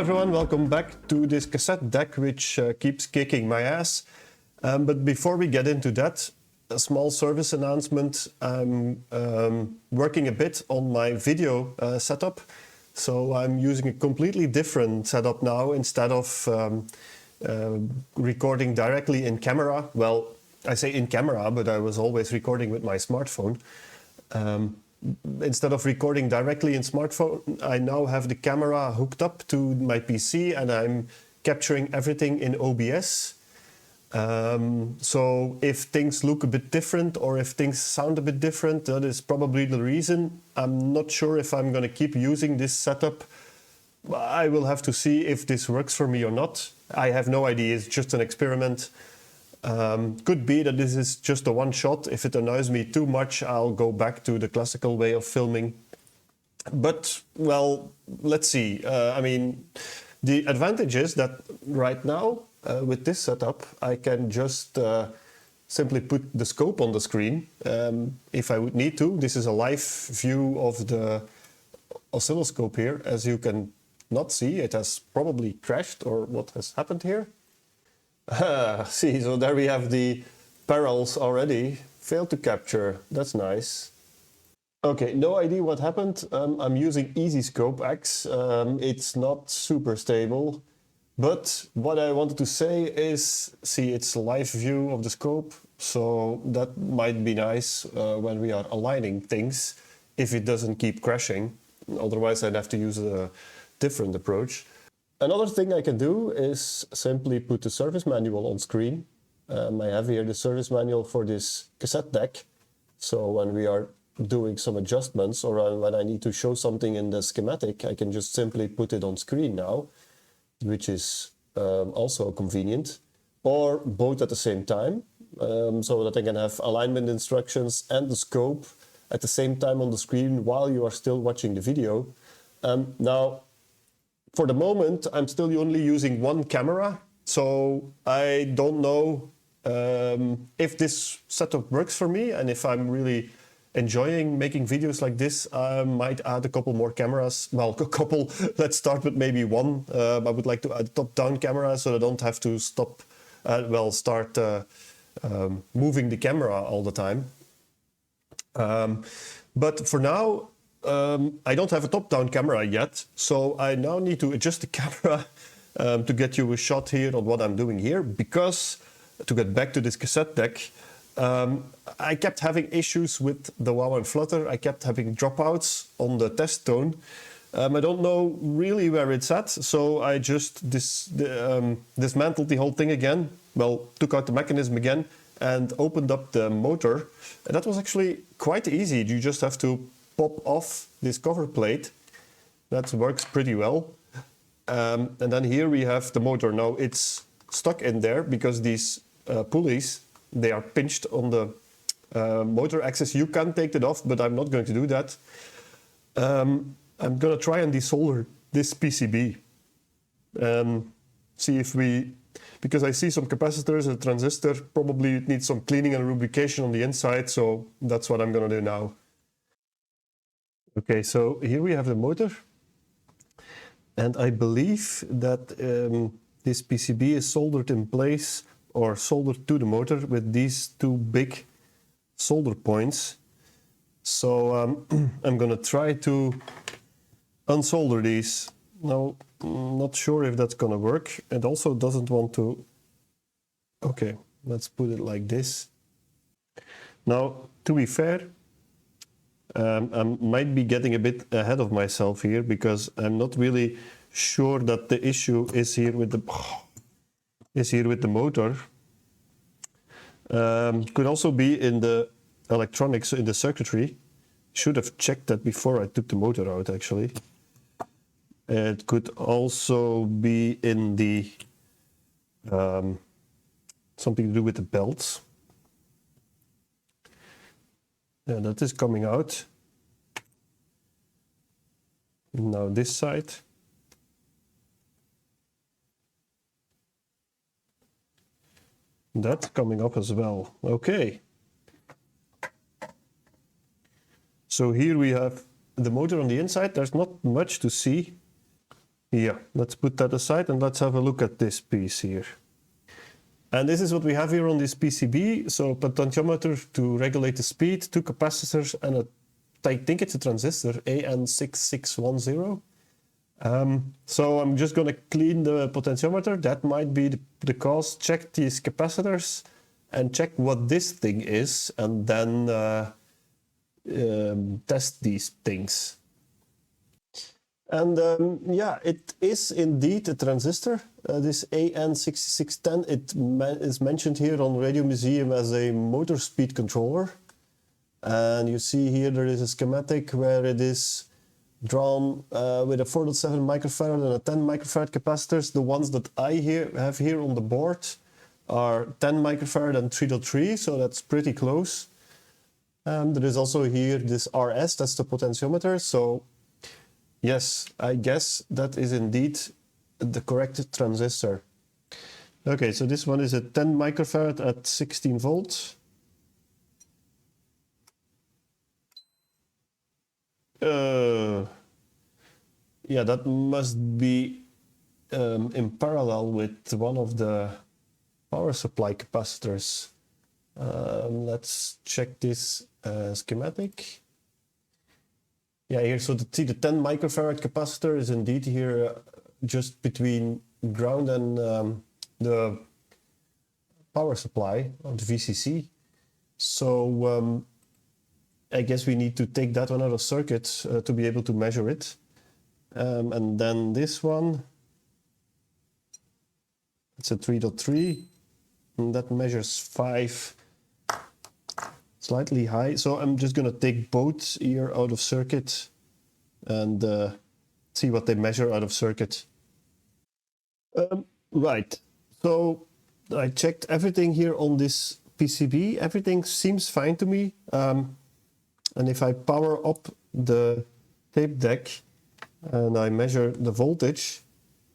everyone, welcome back to this cassette deck which keeps kicking my ass. But before we get into that, a small service announcement. I'm working a bit on my video setup. So I'm using a completely different setup now. Instead of recording directly in camera, well, I say in camera, but I was always recording with my smartphone. Instead of recording directly in smartphone, I now have the camera hooked up to my PC and I'm capturing everything in OBS. So if things look a bit different or if things sound a bit different, that is probably the reason. I'm not sure if I'm going to keep using this setup. I will have to see if this works for me or not. I have no idea, it's just an experiment. Could be that this is just a one shot. If it annoys me too much, I'll go back to the classical way of filming. But, well, let's see. I mean, the advantage is that right now, with this setup, I can just simply put the scope on the screen if I would need to. This is a live view of the oscilloscope here. As you can not see, it has probably crashed, or what has happened here. See, so there we have the parallels already. Failed to capture, that's nice. Okay, no idea what happened. I'm using Easy Scope X. It's not super stable. But what I wanted to say is, see, it's a live view of the scope. So that might be nice when we are aligning things, if it doesn't keep crashing. Otherwise, I'd have to use a different approach. Another thing I can do is simply put the service manual on screen. I have here the service manual for this cassette deck. So when we are doing some adjustments or when I need to show something in the schematic, I can just simply put it on screen now, which is also convenient, or both at the same time, so that I can have alignment instructions and the scope at the same time on the screen while you are still watching the video. Now, for the moment, I'm still only using one camera, so I don't know if this setup works for me, and if I'm really enjoying making videos like this, I might add a couple more cameras. Well, a couple, let's start with maybe one. I would like to add a top-down camera so I don't have to start moving the camera all the time. But for now, I don't have a top-down camera yet, so I now need to adjust the camera to get you a shot here on what I'm doing here, because to get back to this cassette deck, I kept having issues with the wow and flutter. I kept having dropouts on the test tone. I don't know really where it's at, so I just dismantled the whole thing again. Well, took out the mechanism again and opened up the motor. And that was actually quite easy. You just have to pop off this cover plate. That works pretty well. And then here we have the motor. Now it's stuck in there because these pulleys, they are pinched on the motor axis. You can take it off, but I'm not going to do that. I'm going to try and desolder this PCB. See if because I see some capacitors, a transistor, probably it needs some cleaning and lubrication on the inside, so that's what I'm going to do now. Okay, so here we have the motor. And I believe that this PCB is soldered in place or soldered to the motor with these two big solder points. So I'm going to try to unsolder these. Now, I'm not sure if that's going to work. It also doesn't want to... Okay, let's put it like this. Now, to be fair, I might be getting a bit ahead of myself here, because I'm not really sure that the issue is here with the motor. Could also be in the electronics, in the circuitry. Should have checked that before I took the motor out, actually. It could also be in the something to do with the belts. Yeah, that is coming out. Now this side. That's coming up as well. Okay. So here we have the motor on the inside. There's not much to see. Yeah, let's put that aside and let's have a look at this piece here. And this is what we have here on this PCB. So potentiometer to regulate the speed, 2 capacitors, and I think it's a transistor, AN6610. So I'm just going to clean the potentiometer. That might be the cause. Check these capacitors and check what this thing is, and then test these things. And yeah, it is indeed a transistor. This AN6610, it is mentioned here on Radio Museum as a motor speed controller. And you see here there is a schematic where it is drawn with a 4.7 microfarad and a 10 microfarad capacitors. The ones that I have here on the board are 10 microfarad and 3.3, so that's pretty close. There is also here this RS, that's the potentiometer. So yes, I guess that is indeed the correct transistor. Okay, so this one is a 10 microfarad at 16 volts. Yeah, that must be in parallel with one of the power supply capacitors. Let's check this schematic. Yeah, here, so the 10 microfarad capacitor is indeed here just between ground and the power supply of the VCC. So I guess we need to take that one out of circuit to be able to measure it. And then this one, it's a 3.3, and that measures 5, slightly high. So I'm just going to take both here out of circuit and see what they measure out of circuit. Right, so I checked everything here on this PCB. Everything seems fine to me. And if I power up the tape deck and I measure the voltage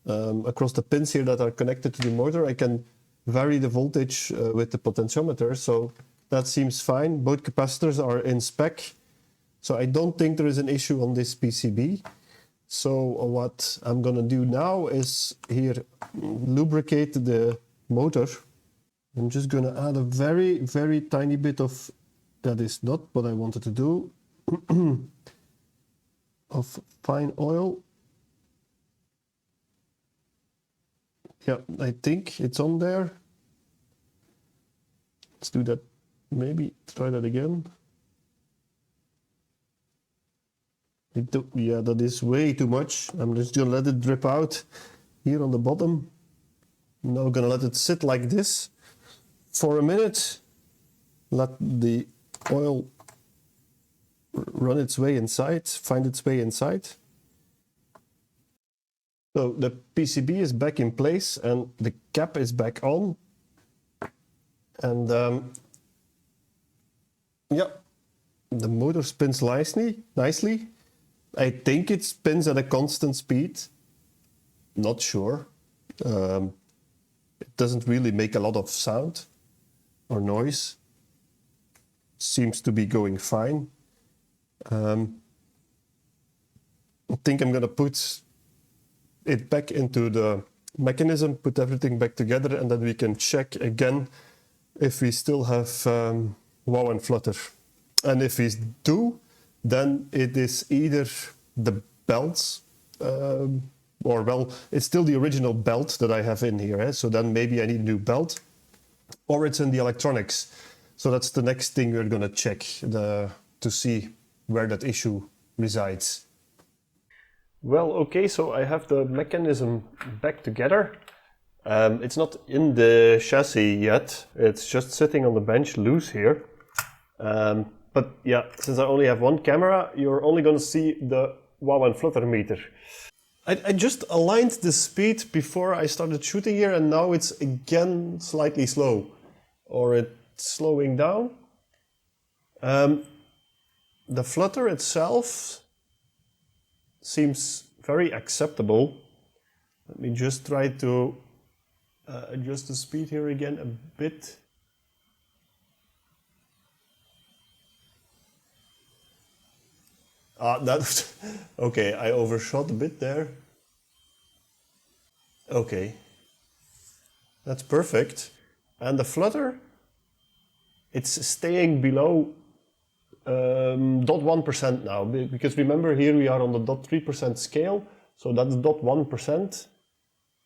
across the pins here that are connected to the motor, I can vary the voltage with the potentiometer. So that seems fine. Both capacitors are in spec. So I don't think there is an issue on this PCB. So what I'm going to do now is here lubricate the motor. I'm just going to add a very, very tiny bit of, that is not what I wanted to do, of fine oil. Yeah, I think it's on there. Let's do that. Maybe try that again. Yeah, that is way too much. I'm just gonna let it drip out here on the bottom. Now I'm gonna let it sit like this for a minute. Let the oil run its way inside, find its way inside. So the PCB is back in place and the cap is back on. And yeah, the motor spins nicely. I think it spins at a constant speed. Not sure. It doesn't really make a lot of sound or noise. Seems to be going fine. I think I'm gonna put it back into the mechanism, put everything back together, and then we can check again if we still have wow and flutter. And if we do, then it is either the belts, or well, it's still the original belt that I have in here. So then maybe I need a new belt, or it's in the electronics. So that's the next thing we're gonna check to see where that issue resides. Well, okay, so I have the mechanism back together. It's not in the chassis yet. It's just sitting on the bench loose here. But yeah, since I only have one camera, you're only going to see the wow and flutter meter. I just aligned the speed before I started shooting here, and now it's again slightly slow. Or it's slowing down. The flutter itself seems very acceptable. Let me just try to adjust the speed here again a bit. Okay, I overshot a bit there. Okay, that's perfect. And the flutter, it's staying below 0.1% now, because remember here we are on the 0.3% scale, so that's 0.1%.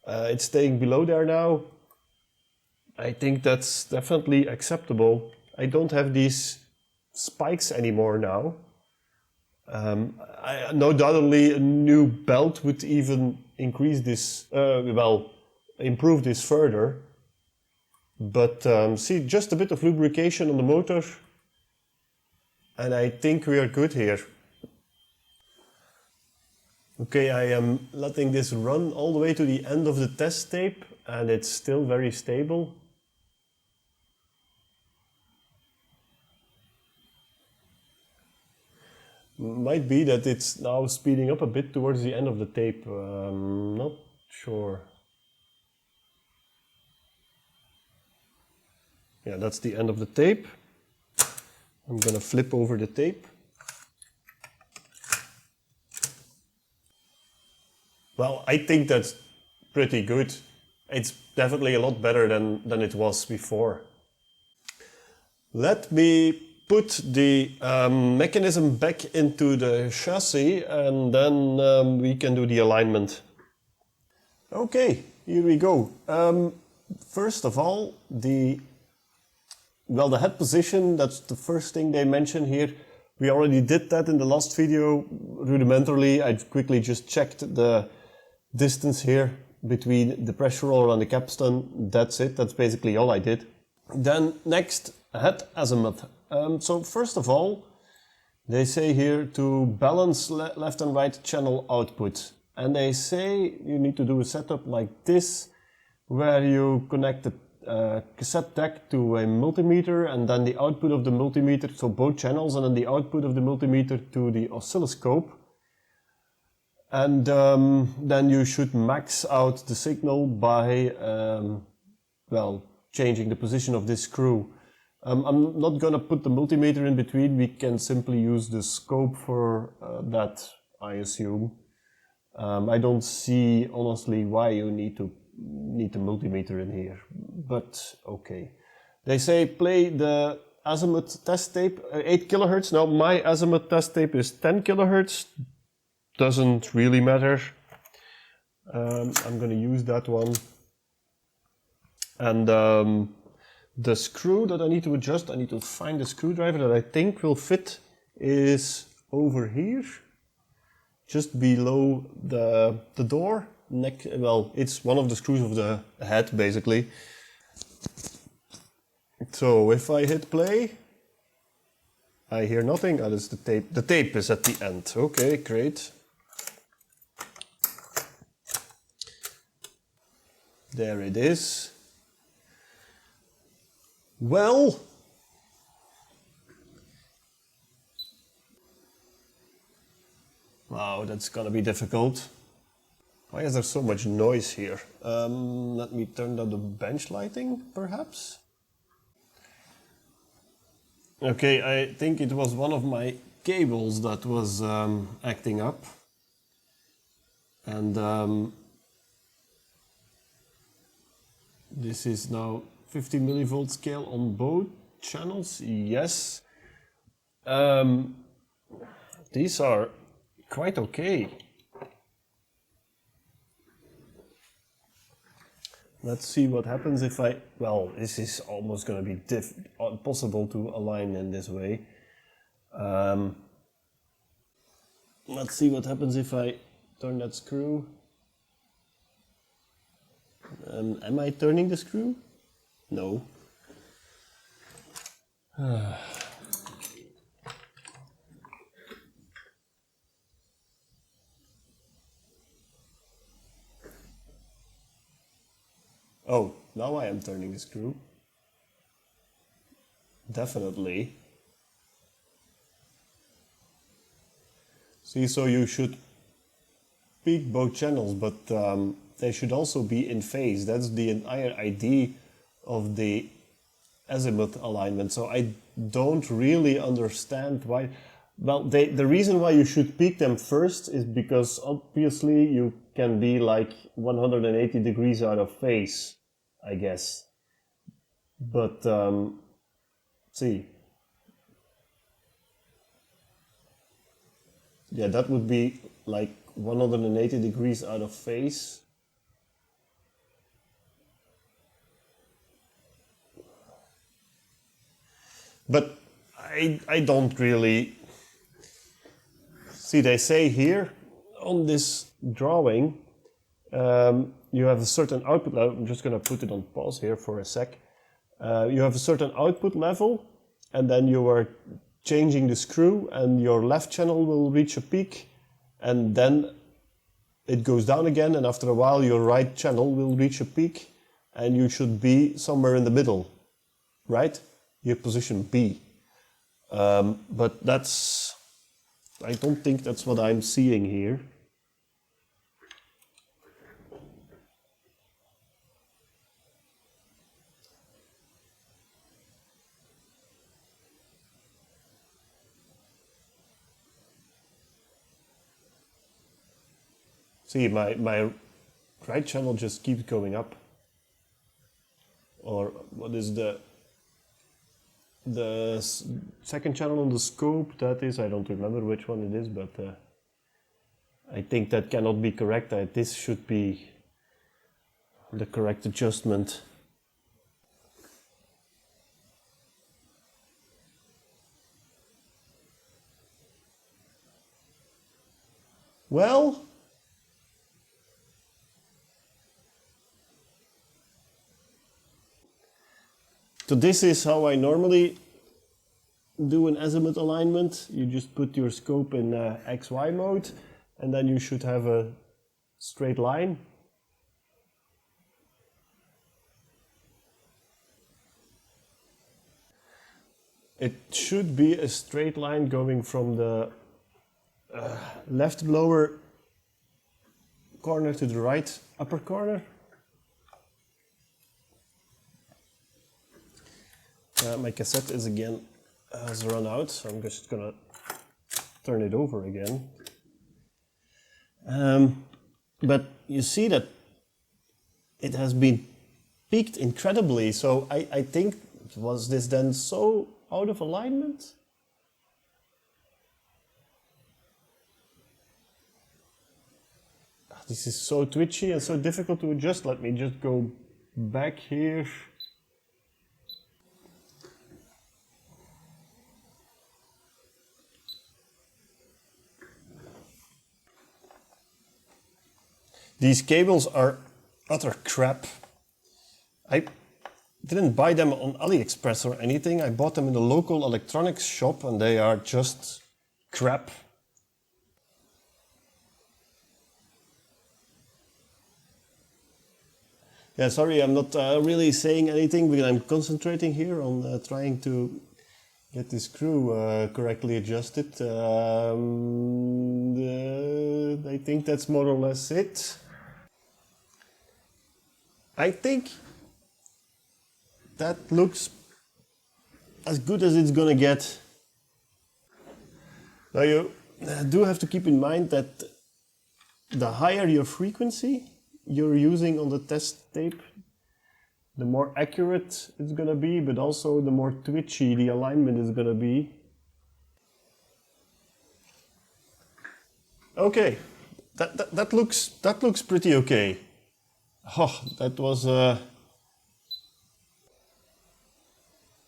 It's staying below there now. I think that's definitely acceptable. I don't have these spikes anymore now. No doubtedly a new belt would even increase this, improve this further. But see, just a bit of lubrication on the motor, and I think we are good here. Okay, I am letting this run all the way to the end of the test tape, and it's still very stable. Might be that it's now speeding up a bit towards the end of the tape. Not sure. Yeah, that's the end of the tape. I'm gonna flip over the tape. Well, I think that's pretty good. It's definitely a lot better than it was before. Let me put the mechanism back into the chassis, and then we can do the alignment. Okay, here we go. First of all, the head position, that's the first thing they mention here. We already did that in the last video rudimentarily. I quickly just checked the distance here between the pressure roller and the capstan. That's it, that's basically all I did. Then next, head azimuth. So first of all, they say here to balance left and right channel output. And they say you need to do a setup like this, where you connect the cassette deck to a multimeter, and then the output of the multimeter, so both channels, and then the output of the multimeter to the oscilloscope. And then you should max out the signal by, changing the position of this screw. I'm not gonna put the multimeter in between, we can simply use the scope for that, I assume. I don't see, honestly, why you need the multimeter in here, but okay. They say play the azimuth test tape, 8 kilohertz. Now my azimuth test tape is 10 kilohertz. Doesn't really matter. I'm gonna use that one. And the screw that I need to adjust, I need to find the screwdriver that I think will fit, is over here, just below the door. It's one of the screws of the head, basically. So if I hit play, I hear nothing. That is the tape. The tape is at the end. Okay, great. There it is. Well, wow, that's gonna be difficult. Why is there so much noise here? Let me turn down the bench lighting, perhaps? Okay, I think it was one of my cables that was acting up. And this is now 50 millivolt scale on both channels, yes. These are quite okay. Let's see what happens if I, this is almost going to be impossible to align in this way. Let's see what happens if I turn that screw. Am I turning the screw? No. Oh, now I am turning the screw. Definitely. See, so you should peak both channels, but they should also be in phase. That's the entire idea of the azimuth alignment. So I don't really understand why. Well, the reason why you should peak them first is because obviously you can be like 180 degrees out of phase, I guess. But see, yeah, that would be like 180 degrees out of phase. But I don't really see. They say here on this drawing you have a certain output level. I'm just going to put it on pause here for a sec. You have a certain output level, and then you are changing the screw, and your left channel will reach a peak, and then it goes down again, and after a while your right channel will reach a peak, and you should be somewhere in the middle, right? Your position B. But that's, I don't think that's what I'm seeing here. See, my right channel just keeps going up. Or what is the second channel on the scope? That is, I don't remember which one it is, but I think that cannot be correct. This should be the correct adjustment. Well, so this is how I normally do an azimuth alignment. You just put your scope in XY mode, and then you should have a straight line. It should be a straight line going from the left lower corner to the right upper corner. My cassette is again has run out, so I'm just gonna turn it over again. But you see that it has been peaked incredibly, so I think, was this then so out of alignment? This is so twitchy and so difficult to adjust. Let me just go back here. These cables are utter crap. I didn't buy them on AliExpress or anything. I bought them in a local electronics shop, and they are just crap. Yeah, sorry, I'm not really saying anything because I'm concentrating here on trying to get this screw correctly adjusted. I think that's more or less it. I think that looks as good as it's gonna get. Now you do have to keep in mind that the higher your frequency you're using on the test tape, the more accurate it's gonna be, but also the more twitchy the alignment is gonna be. Okay, that looks pretty okay. Oh, that was yeah,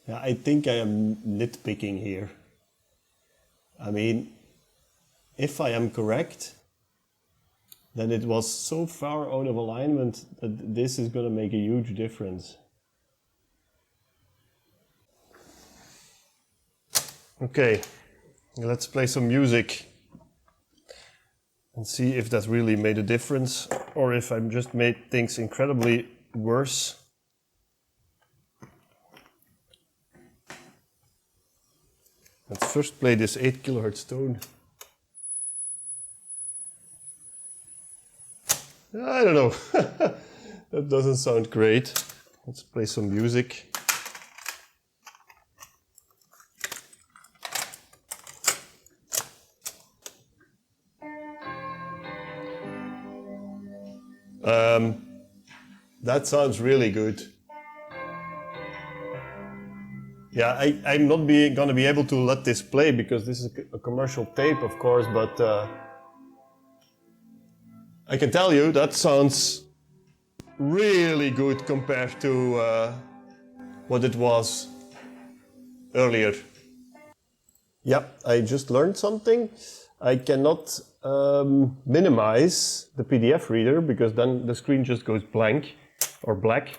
I think I am nitpicking here. I mean, if I am correct, then it was so far out of alignment that this is going to make a huge difference. Okay, let's play some music and see if that really made a difference or if I've just made things incredibly worse. Let's first play this 8 kHz tone. I don't know, that doesn't sound great. Let's play some music. That sounds really good. Yeah, I'm not gonna be able to let this play because this is a commercial tape, of course, but I can tell you that sounds really good compared to what it was earlier. Yep, I just learned something. I cannot minimize the PDF reader because then the screen just goes blank or black.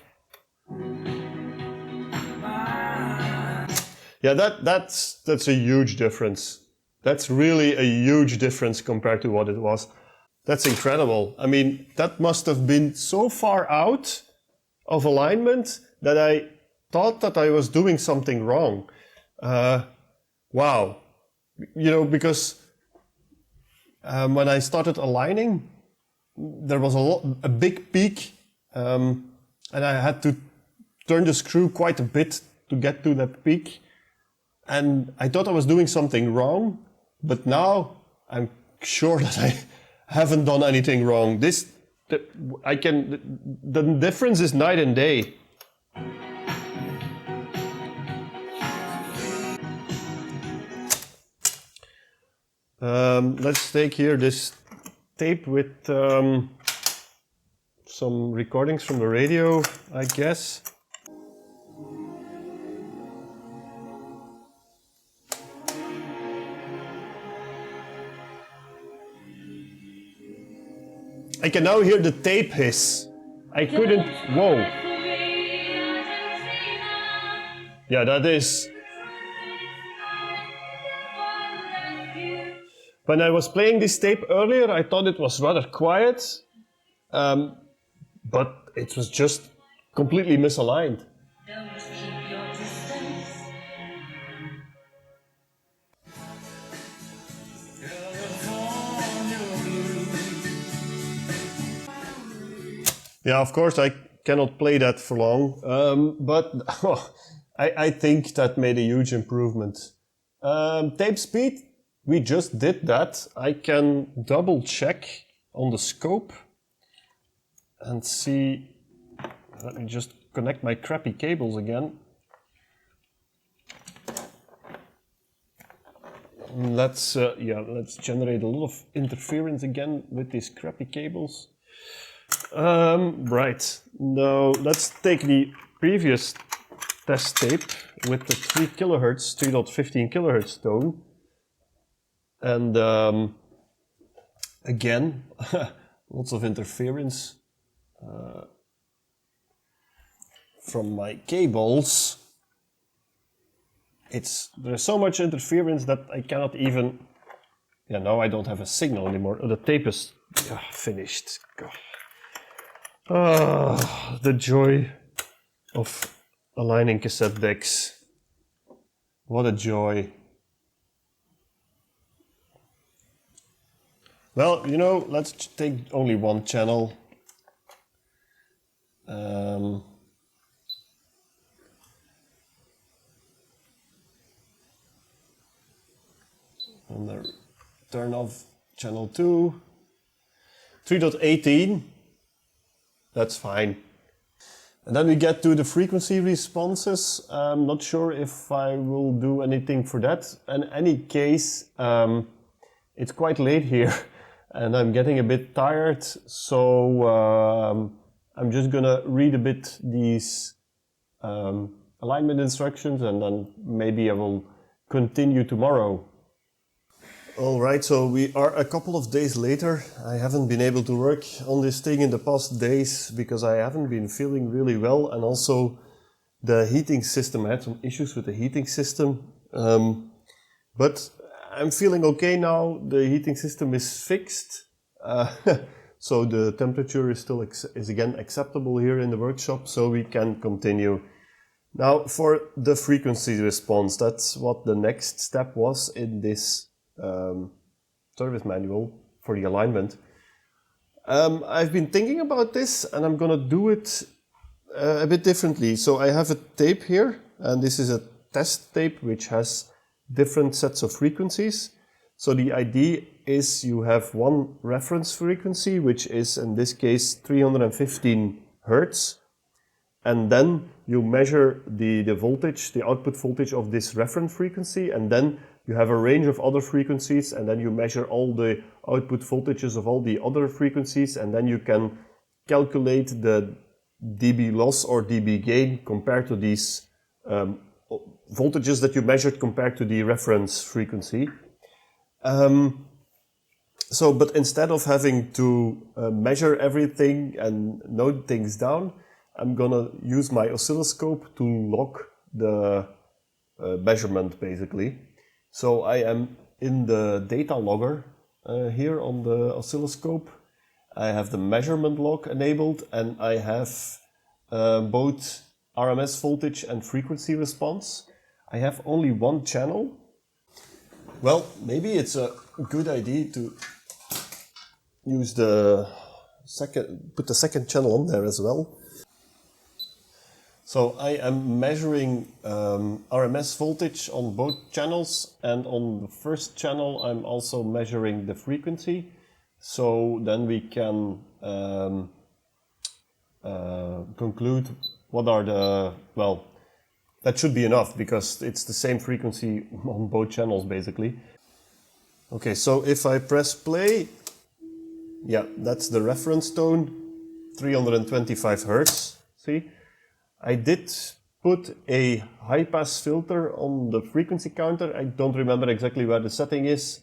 Yeah, that's a huge difference. That's really a huge difference compared to what it was. That's incredible. I mean, that must have been so far out of alignment that I thought that I was doing something wrong. Wow. You know, because when I started aligning, there was a big peak, and I had to turn the screw quite a bit to get to that peak. And I thought I was doing something wrong, but now I'm sure that I haven't done anything wrong. The difference is night and day. Let's take here this tape with some recordings from the radio, I guess. I can now hear the tape hiss. I couldn't. Whoa. Yeah, that is. When I was playing this tape earlier, I thought it was rather quiet, but it was just completely misaligned. Yeah, of course, I cannot play that for long, but I think that made a huge improvement. Tape speed, we just did that. I can double check on the scope and see. Let me just connect my crappy cables again. Let's generate a lot of interference again with these crappy cables. Right, now let's take the previous test tape with the 3.15 kilohertz tone, and again, lots of interference from my cables. There's so much interference that I cannot even. Yeah, now I don't have a signal anymore. Oh, the tape is finished. God. The joy of aligning cassette decks. What a joy. Well, you know, let's take only one channel. And then turn off channel 2. 3.18. That's fine. And then we get to the frequency responses. I'm not sure if I will do anything for that. In any case, it's quite late here and I'm getting a bit tired. So I'm just gonna read a bit these alignment instructions and then maybe I will continue tomorrow. All right, so we are a couple of days later. I haven't been able to work on this thing in the past days because I haven't been feeling really well, and also the heating system. I had some issues with the heating system, but I'm feeling okay now. The heating system is fixed, so the temperature is still again acceptable here in the workshop, so we can continue. Now for the frequency response, that's what the next step was in this service manual for the alignment. I've been thinking about this and I'm gonna do it a bit differently. So I have a tape here, and this is a test tape which has different sets of frequencies. So the idea is you have one reference frequency, which is in this case 315 Hertz, and then you measure the voltage, the output voltage of this reference frequency, and then you have a range of other frequencies, and then you measure all the output voltages of all the other frequencies, and then you can calculate the dB loss or dB gain compared to these voltages that you measured compared to the reference frequency. But instead of having to measure everything and note things down, I'm gonna use my oscilloscope to log the measurement basically. So I am in the data logger here on the oscilloscope. I have the measurement log enabled, and I have both RMS voltage and frequency response. I have only one channel. Well, maybe it's a good idea to use put the second channel on there as well. So I am measuring RMS voltage on both channels, and on the first channel I'm also measuring the frequency. So then we can conclude what are the, well, that should be enough because it's the same frequency on both channels basically. Okay, so if I press play, yeah, that's the reference tone, 325 Hertz, see? I did put a high-pass filter on the frequency counter. I don't remember exactly where the setting is,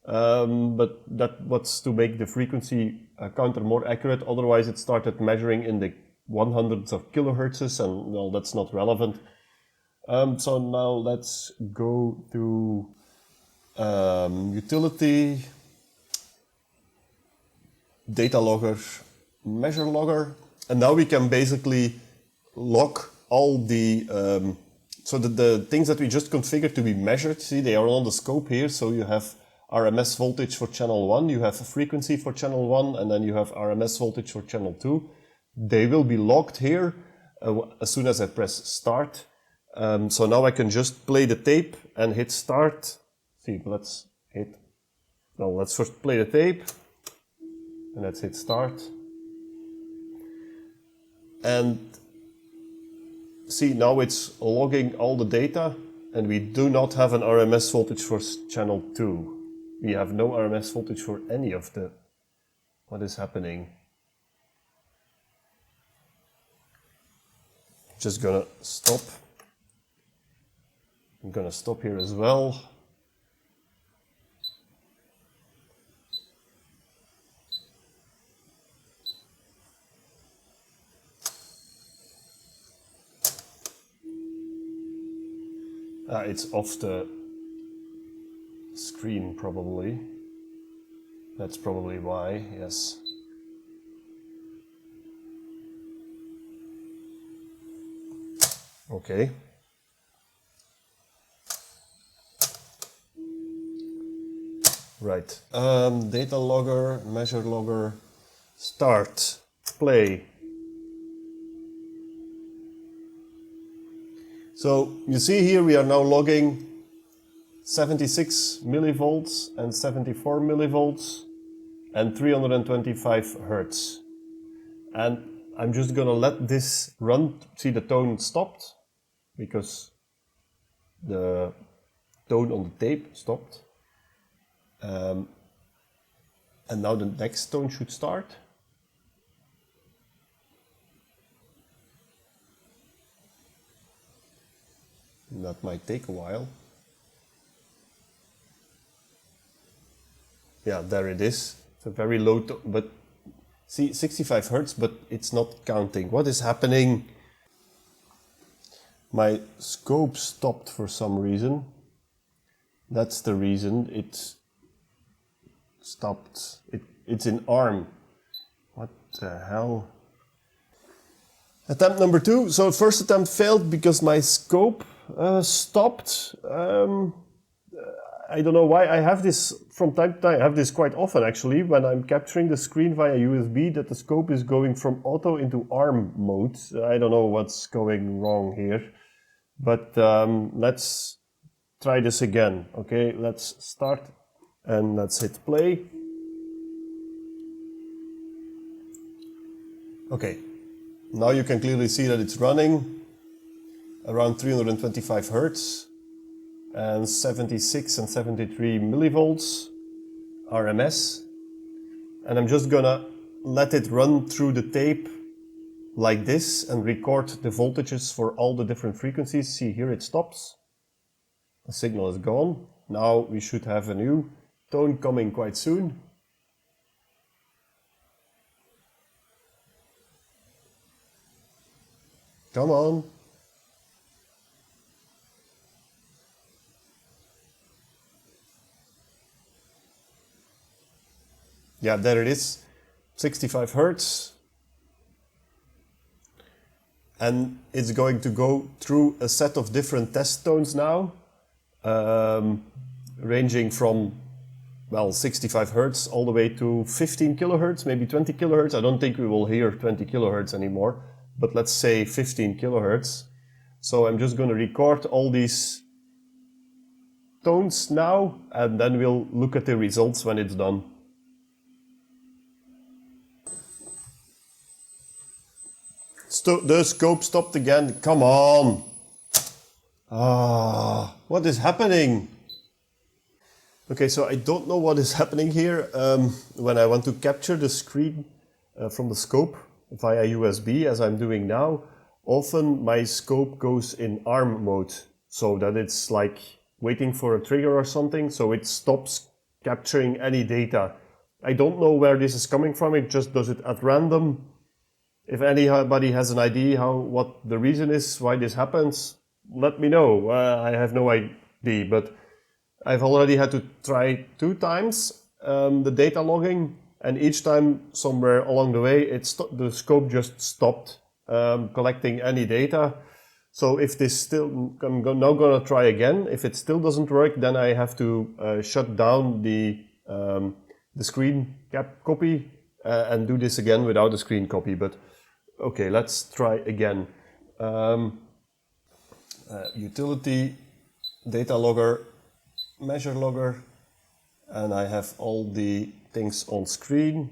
but that was to make the frequency counter more accurate. Otherwise, it started measuring in the 100s of kilohertzes, and well, that's not relevant. So now let's go to utility, data logger, measure logger, and now we can basically log all the so the things that we just configured to be measured. See, they are on the scope here. So you have RMS voltage for channel 1, you have a frequency for channel 1, and then you have RMS voltage for channel 2. They will be logged here as soon as I press start. So now I can just play the tape and hit start. See, let's first play the tape and let's hit start. And see, now it's logging all the data, and we do not have an RMS voltage for channel 2. We have no RMS voltage for any of the... What is happening? Just gonna stop. I'm gonna stop here as well. It's off the screen probably. That's probably why, yes. Okay. Right. Data logger, measure logger, start, play. So you see here we are now logging 76 millivolts and 74 millivolts and 325 Hertz. And I'm just gonna let this run. See, the tone stopped because the tone on the tape stopped. And now the next tone should start. That might take a while. Yeah, there it is. It's a very low tone, but see, 65 Hertz, but it's not counting. What is happening? My scope stopped for some reason. That's the reason it stopped. It's in ARM. What the hell? Attempt number 2. So first attempt failed because my scope stopped. I don't know why. I have this from time to time. I have this quite often actually when I'm capturing the screen via USB, that the scope is going from auto into ARM mode. I don't know what's going wrong here, but let's try this again. Okay, let's start And let's hit play. Okay, now you can clearly see that it's running around 325 Hertz and 76 and 73 millivolts RMS. And I'm just gonna let it run through the tape like this and record the voltages for all the different frequencies. See, here it stops. The signal is gone. Now we should have a new tone coming quite soon. Come on. Yeah, there it is. 65 Hertz. And it's going to go through a set of different test tones now, ranging from, well, 65 Hertz all the way to 15 kilohertz, maybe 20 kilohertz. I don't think we will hear 20 kilohertz anymore, but let's say 15 kilohertz. So I'm just going to record all these tones now, and then we'll look at the results when it's done. The scope stopped again. Come on. What is happening? Okay, so I don't know what is happening here. When I want to capture the screen from the scope via USB, as I'm doing now, often my scope goes in ARM mode, so that it's like waiting for a trigger or something, so it stops capturing any data. I don't know where this is coming from. It just does it at random. If anybody has an idea what the reason is why this happens, let me know. I have no idea, but I've already had to try 2 times the data logging, and each time somewhere along the way the scope just stopped collecting any data. So if this still, I'm now gonna try again. If it still doesn't work, then I have to shut down the screen cap copy and do this again without the screen copy. But okay, let's try again. Utility, data logger, measure logger, and I have all the things on screen.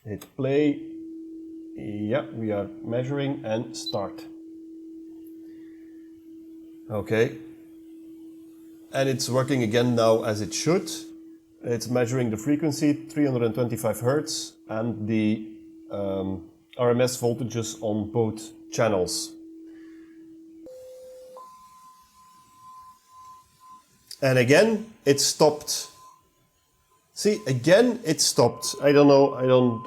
Hit play. Yeah, we are measuring, and start. Okay. And it's working again now as it should. It's measuring the frequency, 325 Hertz, and the RMS voltages on both channels. And again, it stopped. See, again, it stopped. I don't know,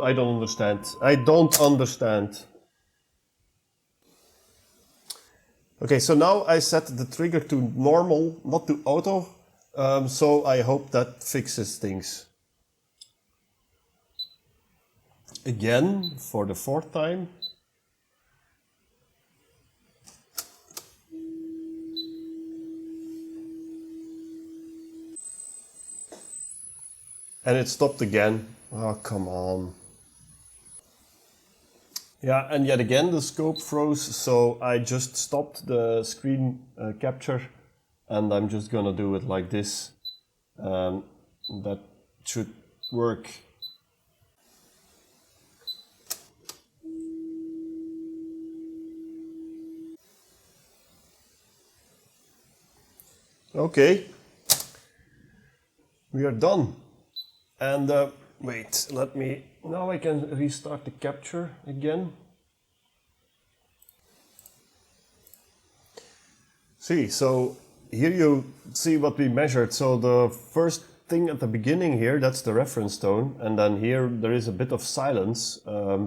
I don't understand. I don't understand. Okay, so now I set the trigger to normal, not to auto. So I hope that fixes things. Again, for the 4th time. And it stopped again. Oh, come on. Yeah, and yet again the scope froze, so I just stopped the screen capture, and I'm just gonna do it like this. That should work. Okay, we are done. And wait, now I can restart the capture again. See, so here you see what we measured. So the first thing at the beginning here, that's the reference tone, and then here there is a bit of silence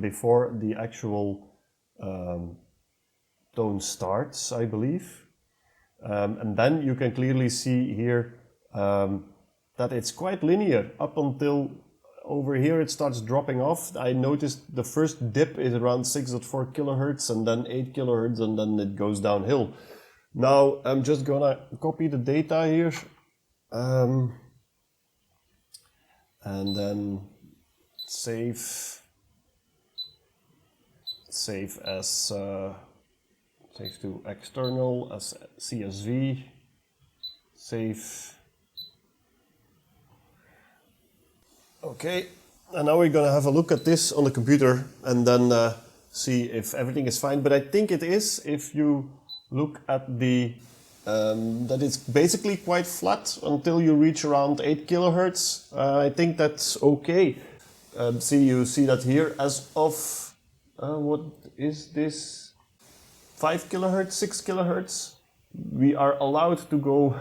before the actual tone starts, I believe. And then you can clearly see here that it's quite linear up until over here it starts dropping off. I noticed the first dip is around 6.4 kilohertz and then 8 kilohertz, and then it goes downhill. Now I'm just gonna copy the data here and then save as save to external as CSV, save. Okay, and now we're gonna have a look at this on the computer and then see if everything is fine. But I think it is, if you look at the, that it's basically quite flat until you reach around 8 kilohertz. I think that's okay. You see that here as of, what is this? 5 kilohertz, 6 kilohertz. We are allowed to go,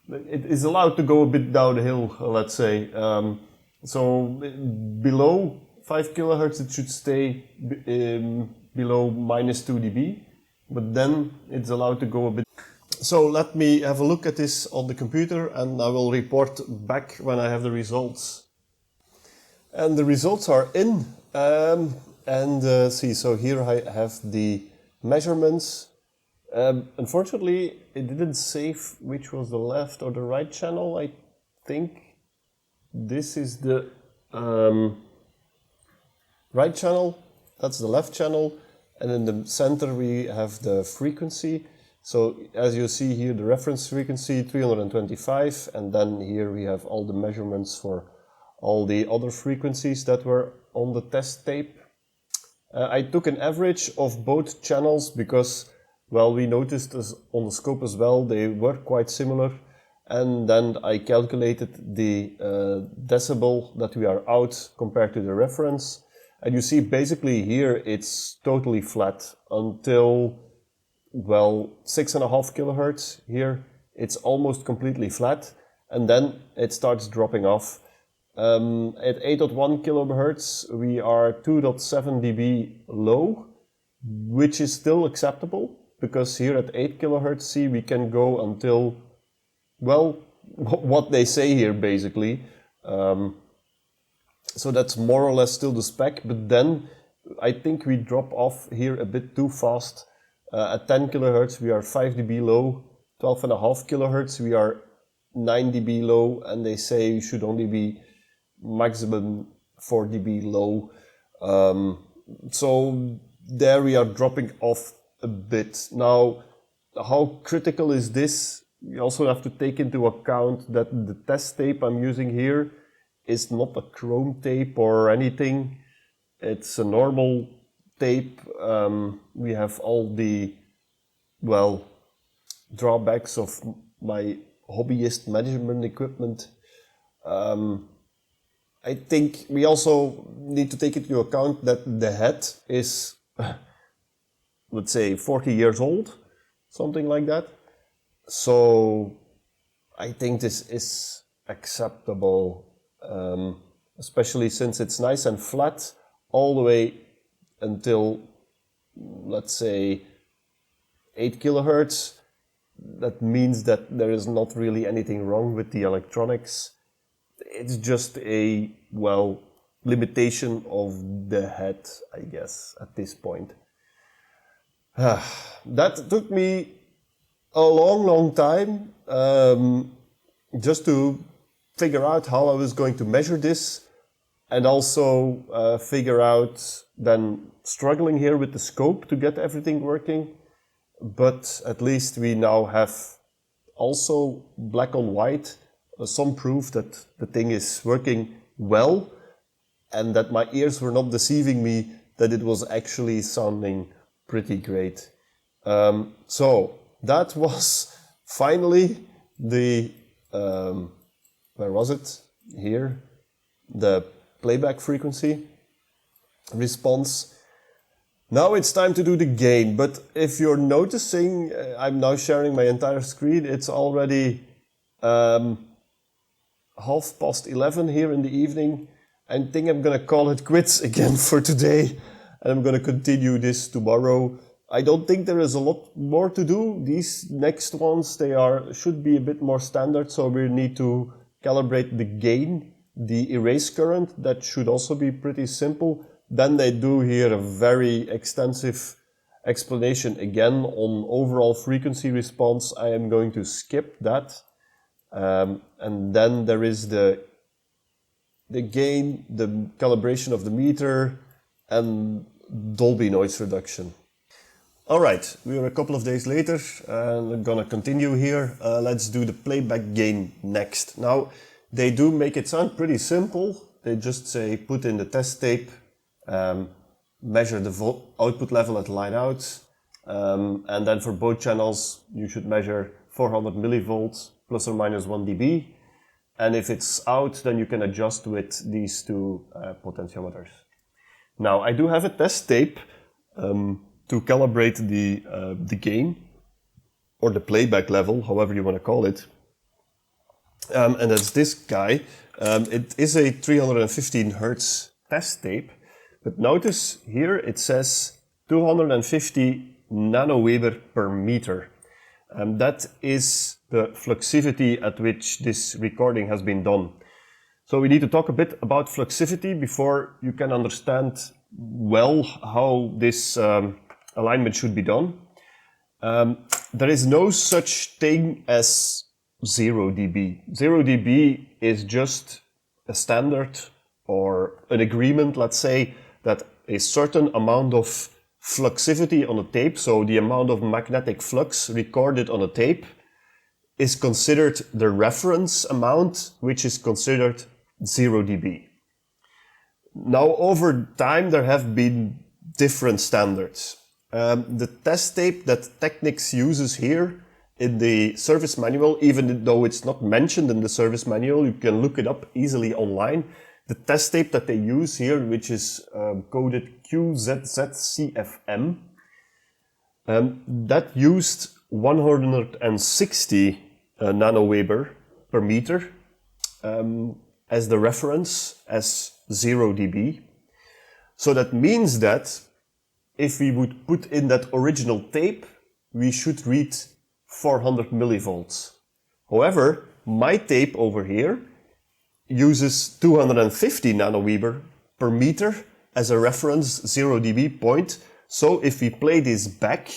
it is allowed to go a bit downhill, let's say. So below 5 kilohertz it should stay below -2 dB, but then it's allowed to go a bit. So let me have a look at this on the computer and I will report back when I have the results. And the results are in. So here I have the measurements. Unfortunately, it didn't save which was the left or the right channel. I think this is the right channel, that's the left channel, and in the center we have the frequency. So as you see here, the reference frequency 325, and then here we have all the measurements for all the other frequencies that were on the test tape. I took an average of both channels because, well, we noticed on the scope as well, they were quite similar. And then I calculated the decibel that we are out compared to the reference. And you see basically here it's totally flat until, well, 6.5 kilohertz. Here it's almost completely flat and then it starts dropping off. At 8.1 kilohertz we are 2.7 dB low, which is still acceptable because here at 8 kilohertz, see, we can go until, well, what they say here basically. So that's more or less still the spec, but then I think we drop off here a bit too fast. At 10 kilohertz we are 5 dB low, 12.5 kilohertz we are 9 dB low, and they say you should only be maximum 4 dB low. So there we are dropping off a bit. Now, how critical is this? You also have to take into account that the test tape I'm using here is not a chrome tape or anything. It's a normal tape. We have all the, well, drawbacks of my hobbyist measurement equipment. I think we also need to take into account that the head is, let's say, 40 years old, something like that. So I think this is acceptable, especially since it's nice and flat all the way until, let's say, 8 kilohertz. That means that there is not really anything wrong with the electronics. It's just a, well, limitation of the head, I guess, at this point. That took me a long time just to figure out how I was going to measure this, and also figure out then struggling here with the scope to get everything working. But at least we now have also black on white some proof that the thing is working well and that my ears were not deceiving me, that it was actually sounding pretty great. So that was finally the, where was it? Here, the playback frequency response. Now it's time to do the gain, but if you're noticing, I'm now sharing my entire screen, it's already 11:30 here in the evening. I think I'm gonna call it quits again for today, and I'm gonna continue this tomorrow. I don't think there is a lot more to do. These next ones, should be a bit more standard, so we need to calibrate the gain, the erase current, that should also be pretty simple. Then they do here a very extensive explanation again on overall frequency response. I am going to skip that. And then there is the gain, the calibration of the meter, and Dolby noise reduction. Alright, we are a couple of days later and I'm gonna continue here. Let's do the playback gain next. Now, they do make it sound pretty simple. they just say put in the test tape, measure the output level at line out, and then for both channels you should measure 400 millivolts plus or minus 1 dB. And if it's out, then you can adjust with these two potentiometers. Now I do have a test tape to calibrate the gain or the playback level, however you want to call it. And that's this guy. It is a 315 Hertz test tape, but notice here it says 250 nanoweber per meter. That is the fluxivity at which this recording has been done. So we need to talk a bit about fluxivity before you can understand well how this alignment should be done. There is no such thing as 0 dB. 0 dB is just a standard or an agreement, let's say, that a certain amount of fluxivity on a tape, so the amount of magnetic flux recorded on a tape, is considered the reference amount, which is considered 0 dB. Now, over time, there have been different standards. The test tape that Technics uses here in the service manual, even though it's not mentioned in the service manual, you can look it up easily online. The test tape that they use here, which is coded QZZCFM, that used 160 nanoweber per meter as the reference, as 0 dB. So that means that if we would put in that original tape, we should read 400 millivolts. However, my tape over here uses 250 nanoweber per meter as a reference 0 dB point. So if we play this back,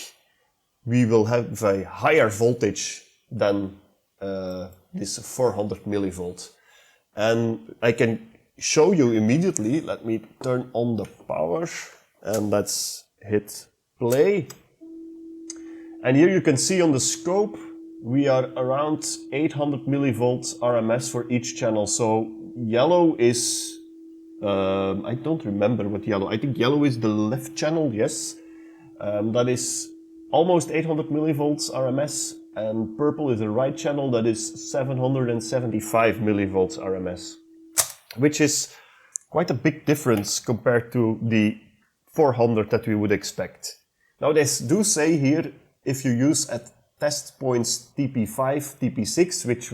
we will have a higher voltage than this 400 millivolts. And I can show you immediately. Let me turn on the power and let's hit play. And here you can see on the scope, we are around 800 millivolts RMS for each channel. So yellow is, I don't remember what yellow, I think yellow is the left channel, yes. That is almost 800 millivolts RMS, and purple is the right channel, that is 775 millivolts RMS, which is quite a big difference compared to the 400 that we would expect. Now they do say here, if you use at test points TP5, TP6, which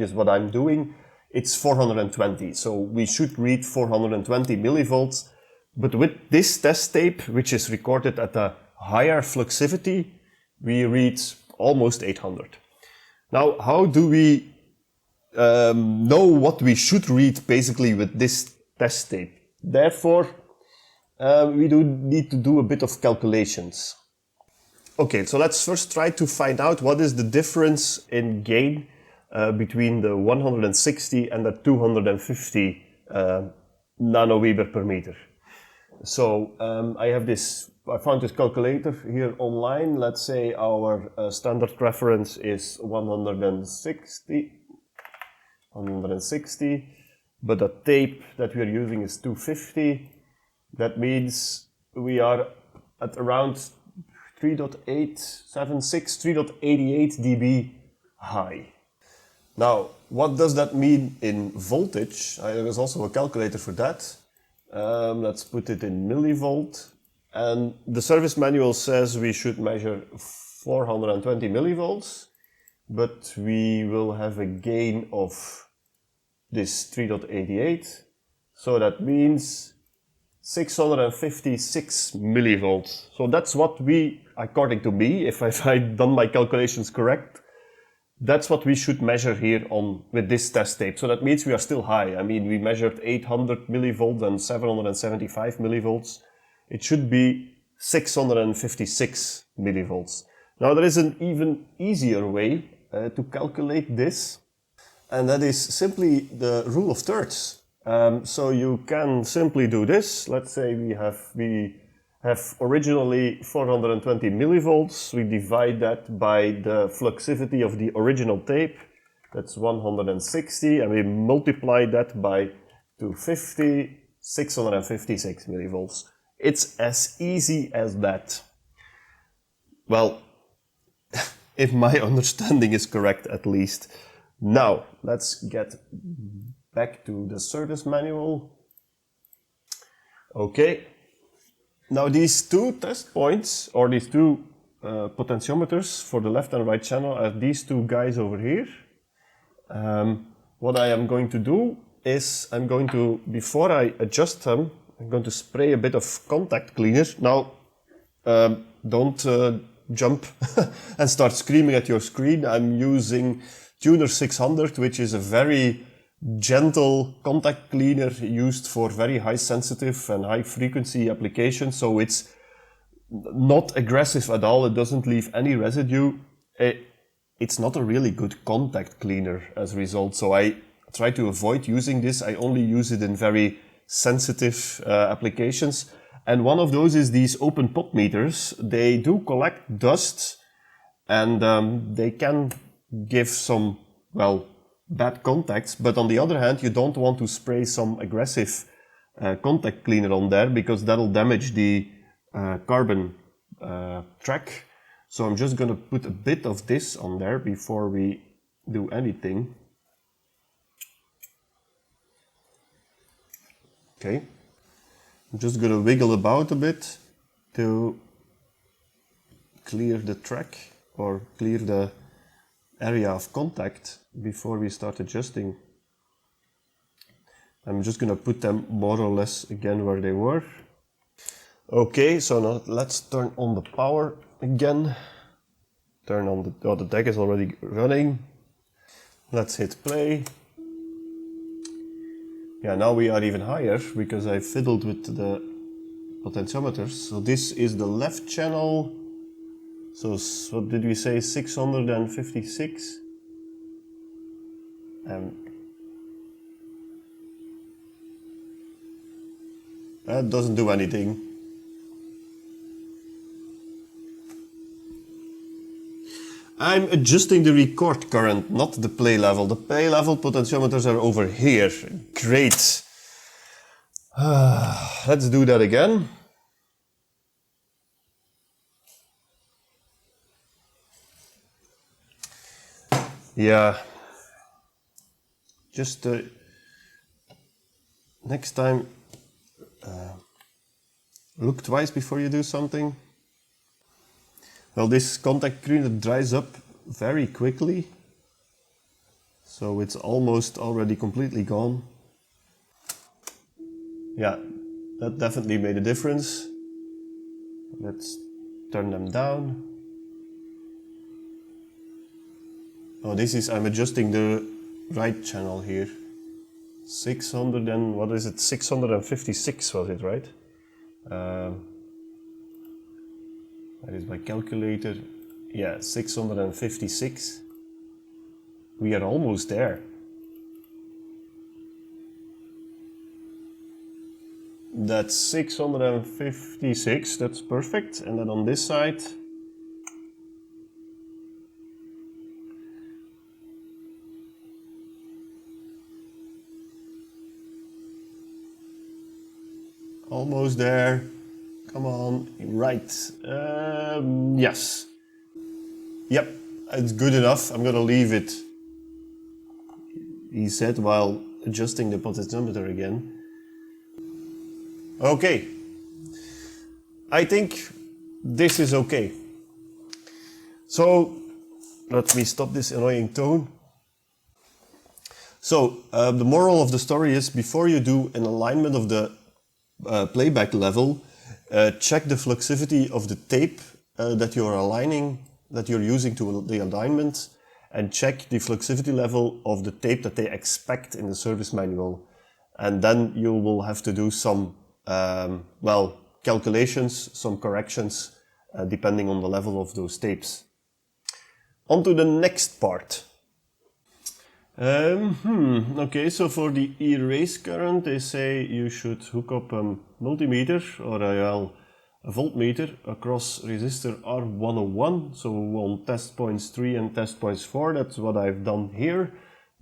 is what I'm doing, it's 420. So we should read 420 millivolts. But with this test tape, which is recorded at a higher fluxivity, we read almost 800. Now, how do we know what we should read basically with this test tape? Therefore, we do need to do a bit of calculations. Okay, so let's first try to find out what is the difference in gain between the 160 and the 250 nanoweber per meter. So I found this calculator here online. Let's say our standard reference is 160, but the tape that we are using is 250. That means we are at around 3.876, 3.88 dB high. Now, what does that mean in voltage? There is also a calculator for that. Let's put it in millivolt. And the service manual says we should measure 420 millivolts, but we will have a gain of this 3.88. So that means 656 millivolts. So that's what we, according to me, if I've done my calculations correct, that's what we should measure here with this test tape. So that means we are still high. I mean, we measured 800 millivolts and 775 millivolts. It should be 656 millivolts. Now there is an even easier way to calculate this, and that is simply the rule of thirds. So you can simply do this. Let's say we have originally 420 millivolts. We divide that by the fluxivity of the original tape. That's 160, and we multiply that by 250, 656 millivolts. It's as easy as that. Well, if my understanding is correct at least. Now, let's get back to the service manual. Okay. Now these two test points, or these two potentiometers for the left and right channel are these two guys over here. What I am going to do is I'm going to, before I adjust them, I'm going to spray a bit of contact cleaner. Now, don't jump and start screaming at your screen. I'm using Tuner 600, which is a very gentle contact cleaner used for very high sensitive and high frequency applications. So it's not aggressive at all. It doesn't leave any residue. It's not a really good contact cleaner as a result. So I try to avoid using this. I only use it in very sensitive applications. And one of those is these open pot meters. They do collect dust and they can give some, well, bad contacts. But on the other hand, you don't want to spray some aggressive contact cleaner on there because that'll damage the carbon track. So I'm just going to put a bit of this on there before we do anything. Okay. I'm just going to wiggle about a bit to clear the track or clear the area of contact before we start adjusting. I'm just going to put them more or less again where they were. Okay, so now let's turn on the power again. Turn on the deck is already running. Let's hit play. Yeah, now we are even higher because I fiddled with the potentiometers. So this is the left channel. So what did we say? 656. That doesn't do anything. I'm adjusting the record current, not the play level. The play level potentiometers are over here. Great. Let's do that again. Yeah. Just next time, look twice before you do something. Well, this contact cleaner dries up very quickly, so it's almost already completely gone. Yeah, that definitely made a difference. Let's turn them down. Oh, this is, I'm adjusting the right channel here. 600 and, what is it, 656 was it, right? That is my calculator. Yeah, 656. We are almost there. That's 656, that's perfect. And then on this side, almost there. Come on, right. Yes. Yep, it's good enough. I'm gonna leave it, he said while adjusting the potentiometer again. Okay. I think this is okay. So, let me stop this annoying tone. So, the moral of the story is before you do an alignment of the playback level, check the fluxivity of the tape that you're aligning, that you're using to the alignment, and check the fluxivity level of the tape that they expect in the service manual. And then you will have to do some, well, calculations, some corrections, depending on the level of those tapes. On to the next part. Okay, so for the erase current, they say you should hook up a multimeter or a voltmeter across resistor R101. So on test points 3 and test points 4, that's what I've done here.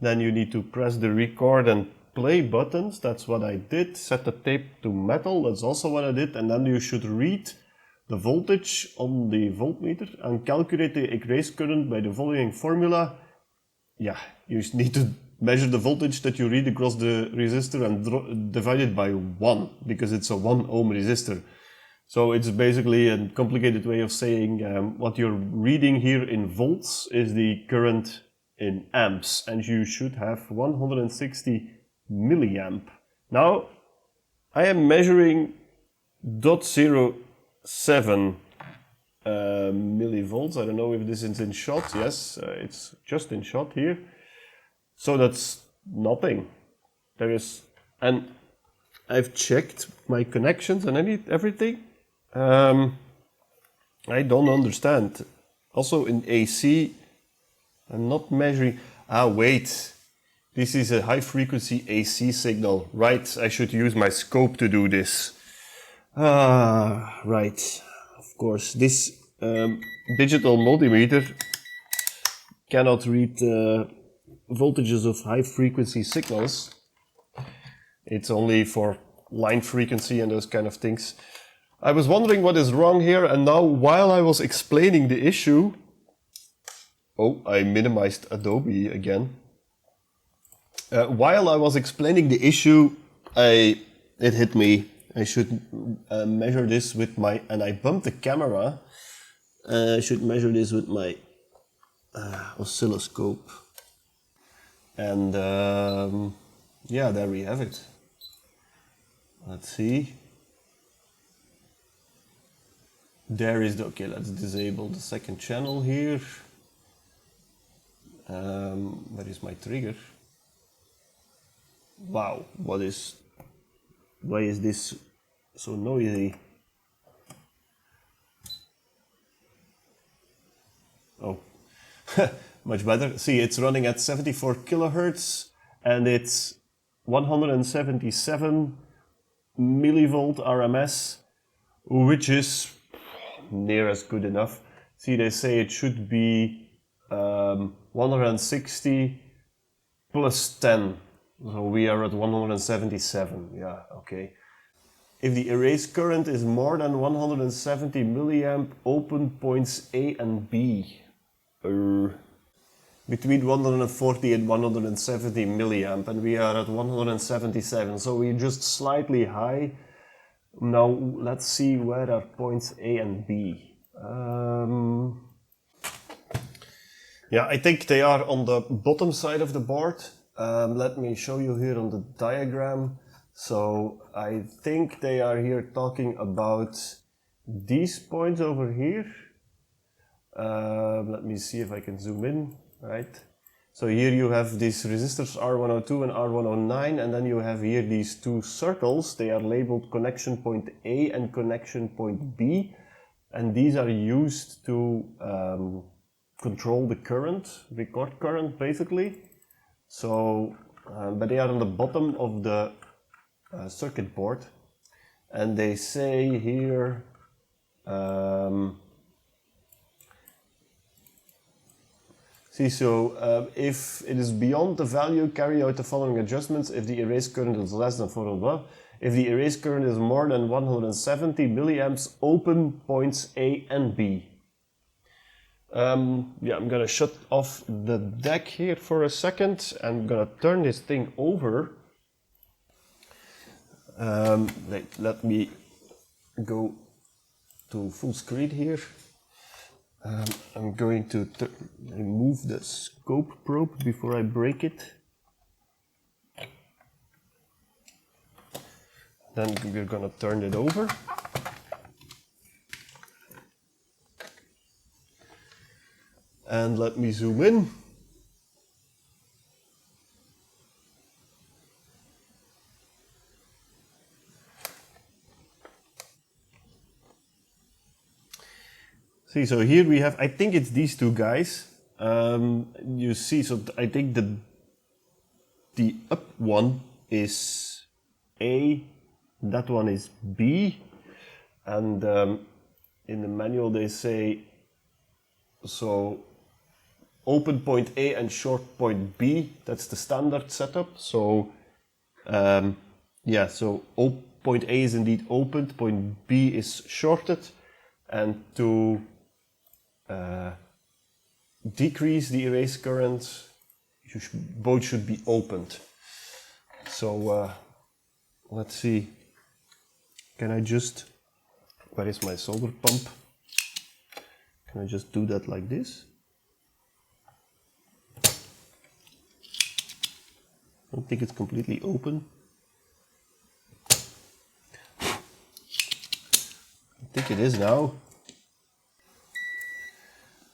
Then you need to press the record and play buttons, that's what I did. Set the tape to metal, that's also what I did. And then you should read the voltage on the voltmeter and calculate the erase current by the following formula. Yeah, you need to measure the voltage that you read across the resistor and divide it by 1, because it's a 1 ohm resistor. So it's basically a complicated way of saying what you're reading here in volts is the current in amps, and you should have 160 milliamp. Now I am measuring 0.07 millivolts. I don't know if this is in shot. Yes, it's just in shot here. So that's nothing. There is, and I've checked my connections and everything. I don't understand. Also in AC, I'm not measuring. Ah, wait. This is a high frequency AC signal. Right, I should use my scope to do this. Ah, right. Of course, this digital multimeter cannot read voltages of high frequency signals. It's only for line frequency and those kind of things. I was wondering what is wrong here, and now while I was explaining the issue, oh, I minimized Adobe again. While I was explaining the issue, it hit me. I should measure this with my, and I bumped the camera. I should measure this with my oscilloscope. And yeah, there we have it. Let's see. There is the, okay, let's disable the second channel here. Where is my trigger? Wow, why is this so noisy? Oh, much better. See, it's running at 74 kilohertz and it's 177 millivolt RMS, which is near as good enough. See, they say it should be 160 plus 10. So we are at 177. Yeah, okay. If the erase current is more than 170 milliamp, open points A and B. Between 140 and 170 milliamp, and we are at 177, so we're just slightly high. Now let's see where are points A and B. Yeah, I think they are on the bottom side of the board. Let me show you here on the diagram. So I think they are here talking about these points over here. Let me see if I can zoom in, right? So here you have these resistors R102 and R109, and then you have here these two circles. They are labeled connection point A and connection point B, and these are used to control the current, record current basically. So, but they are on the bottom of the circuit board, and they say here see, so if it is beyond the value, carry out the following adjustments. If the erase current is less than 4 above, if the erase current is more than 170 milliamps, open points A and B. Yeah, I'm gonna shut off the deck here for a second. I'm gonna turn this thing over. Let me go to full screen here. I'm going to remove the scope probe before I break it. Then we're gonna turn it over. And let me zoom in. See, so here we have, I think it's these two guys. You see, so I think the up one is A, that one is B, and in the manual they say, so open point A and short point B, that's the standard setup. So Yeah, so point A is indeed opened, point B is shorted, and to decrease the erase current, both should be opened. So let's see, can I just, where is my solder pump? Can I just do that like this? I don't think it's completely open. I think it is now.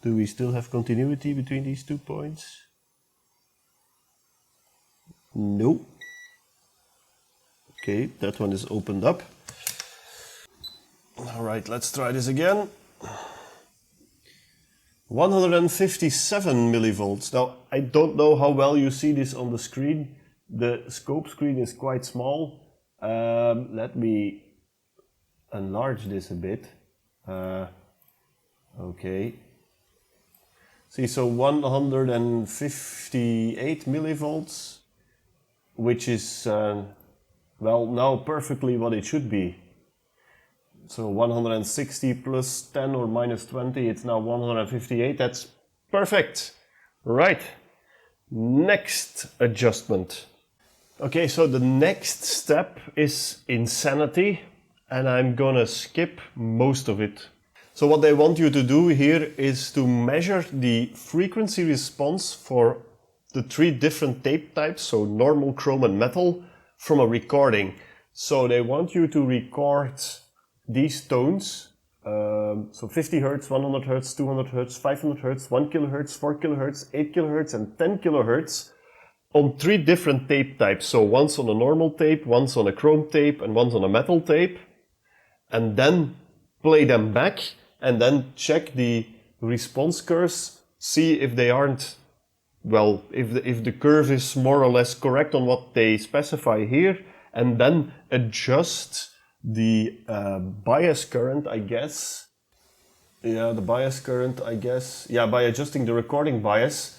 Do we still have continuity between these 2 points? No. Okay, that one is opened up. All right, let's try this again. 157 millivolts. Now, I don't know how well you see this on the screen. The scope screen is quite small. Let me enlarge this a bit. Okay. See, so 158 millivolts, which is, well, now perfectly what it should be. So 160 plus 10 or minus 20, it's now 158. That's perfect. Right. Next adjustment. Okay, so the next step is insanity, and I'm gonna skip most of it. So what they want you to do here is to measure the frequency response for the 3 different tape types, so normal, chrome and metal, from a recording. So they want you to record these tones, so 50 Hertz, 100 Hertz, 200 Hertz, 500 Hertz, 1 kilohertz, 4 kilohertz, 8 kilohertz and 10 kilohertz on 3 different tape types. So once on a normal tape, once on a chrome tape and once on a metal tape, and then play them back and then check the response curves, see if they aren't, well, if the curve is more or less correct on what they specify here, and then adjust the bias current, I guess. Yeah, the bias current, I guess. Yeah, by adjusting the recording bias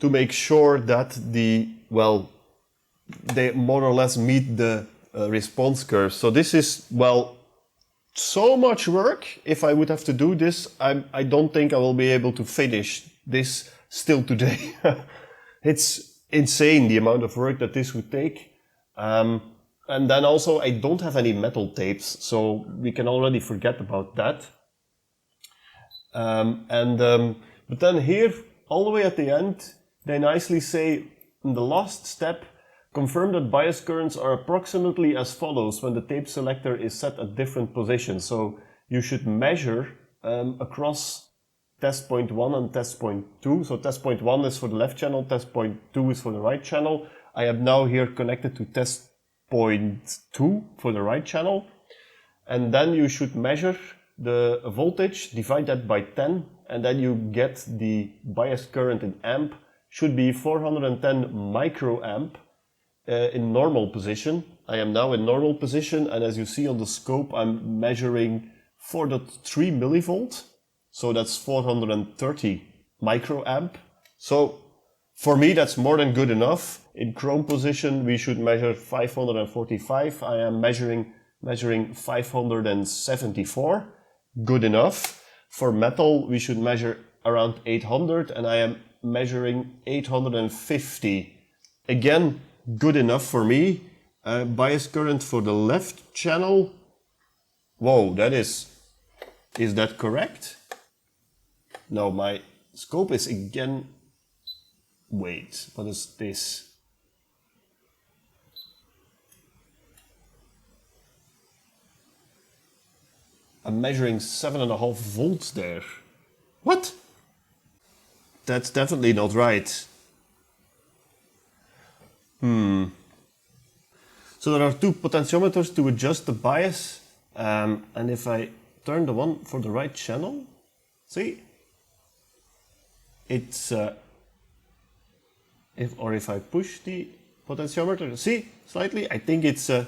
to make sure that they more or less meet the response curve. So this is, well, so much work. If I would have to do this, I don't think I will be able to finish this still today. It's insane the amount of work that this would take. And then also I don't have any metal tapes, so we can already forget about that. But then here, all the way at the end, they nicely say, in the last step, confirm that bias currents are approximately as follows when the tape selector is set at different positions. So you should measure across test point 1 and test point 2. So test point 1 is for the left channel, test point 2 is for the right channel. I am now here connected to test point 2 for the right channel. And then you should measure the voltage, divide that by 10, and then you get the bias current in amp. Should be 410 microamp in normal position. I am now in normal position, and as you see on the scope, I'm measuring 4.3 millivolt. So that's 430 microamp. So for me, that's more than good enough. In chrome position, we should measure 545. I am measuring 574. Good enough. For metal, we should measure around 800, and I am measuring 850. Again, good enough for me. Bias current for the left channel. Whoa, is that correct? No, my scope is again, wait, what is this? I'm measuring 7.5 volts there. What? That's definitely not right. So there are 2 potentiometers to adjust the bias, and if I turn the one for the right channel, see, it's if I push the potentiometer, see, slightly, I think it's a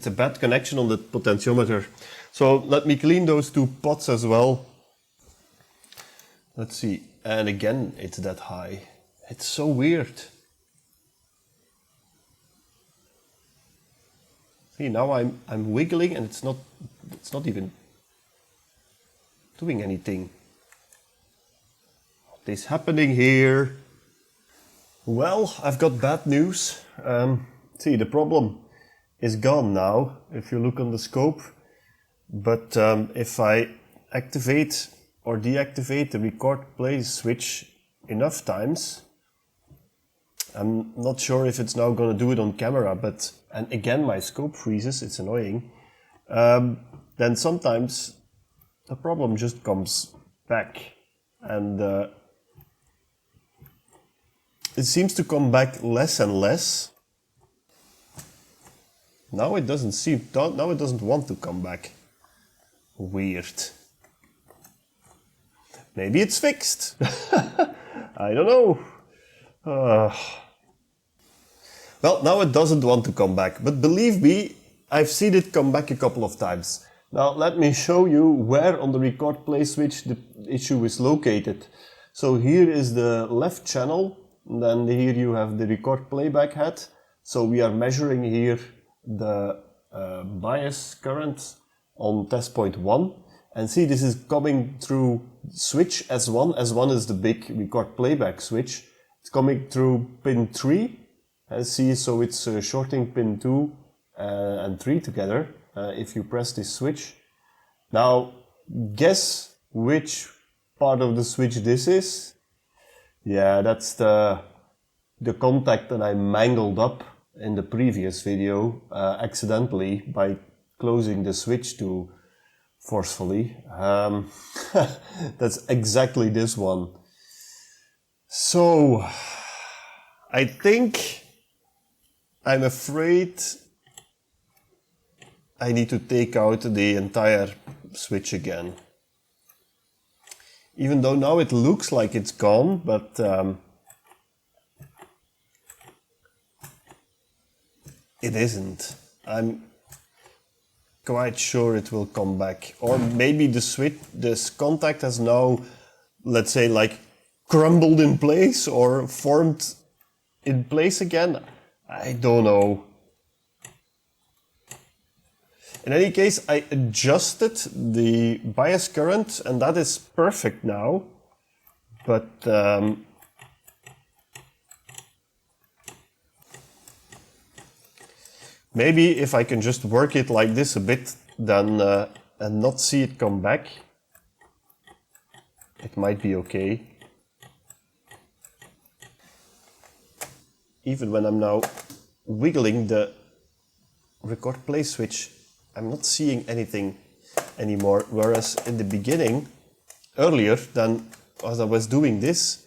bad connection on the potentiometer. So let me clean those 2 pots as well. Let's see, and again, it's that high. It's so weird. See, now I'm wiggling and it's not even doing anything. What is happening here? Well, I've got bad news. See, the problem is gone now if you look on the scope. But if I activate or deactivate the record play switch enough times, I'm not sure if it's now going to do it on camera, but, and again my scope freezes, it's annoying, then sometimes the problem just comes back, and it seems to come back less and less. Now it doesn't want to come back. Weird. Maybe it's fixed. I don't know. Well, now it doesn't want to come back, but believe me, I've seen it come back a couple of times. Now let me show you where on the record play switch the issue is located. So here is the left channel, and then here you have the record playback head. So we are measuring here the bias current on test point 1. And see, this is coming through switch S1. S1 is the big record playback switch. It's coming through pin 3. See, so it's shorting pin 2 and 3 together if you press this switch. Now, guess which part of the switch this is? Yeah, that's the contact that I mangled up in the previous video accidentally by closing the switch too forcefully. That's exactly this one. So, I'm afraid I need to take out the entire switch again. Even though now it looks like it's gone, but it isn't. I'm quite sure it will come back. Or maybe the switch, this contact has now, let's say, like crumbled in place or formed in place again. I don't know. In any case, I adjusted the bias current and that is perfect now. But maybe if I can just work it like this a bit, then and not see it come back, it might be okay. Even when I'm now wiggling the record play switch, I'm not seeing anything anymore. Whereas in the beginning, earlier than as I was doing this,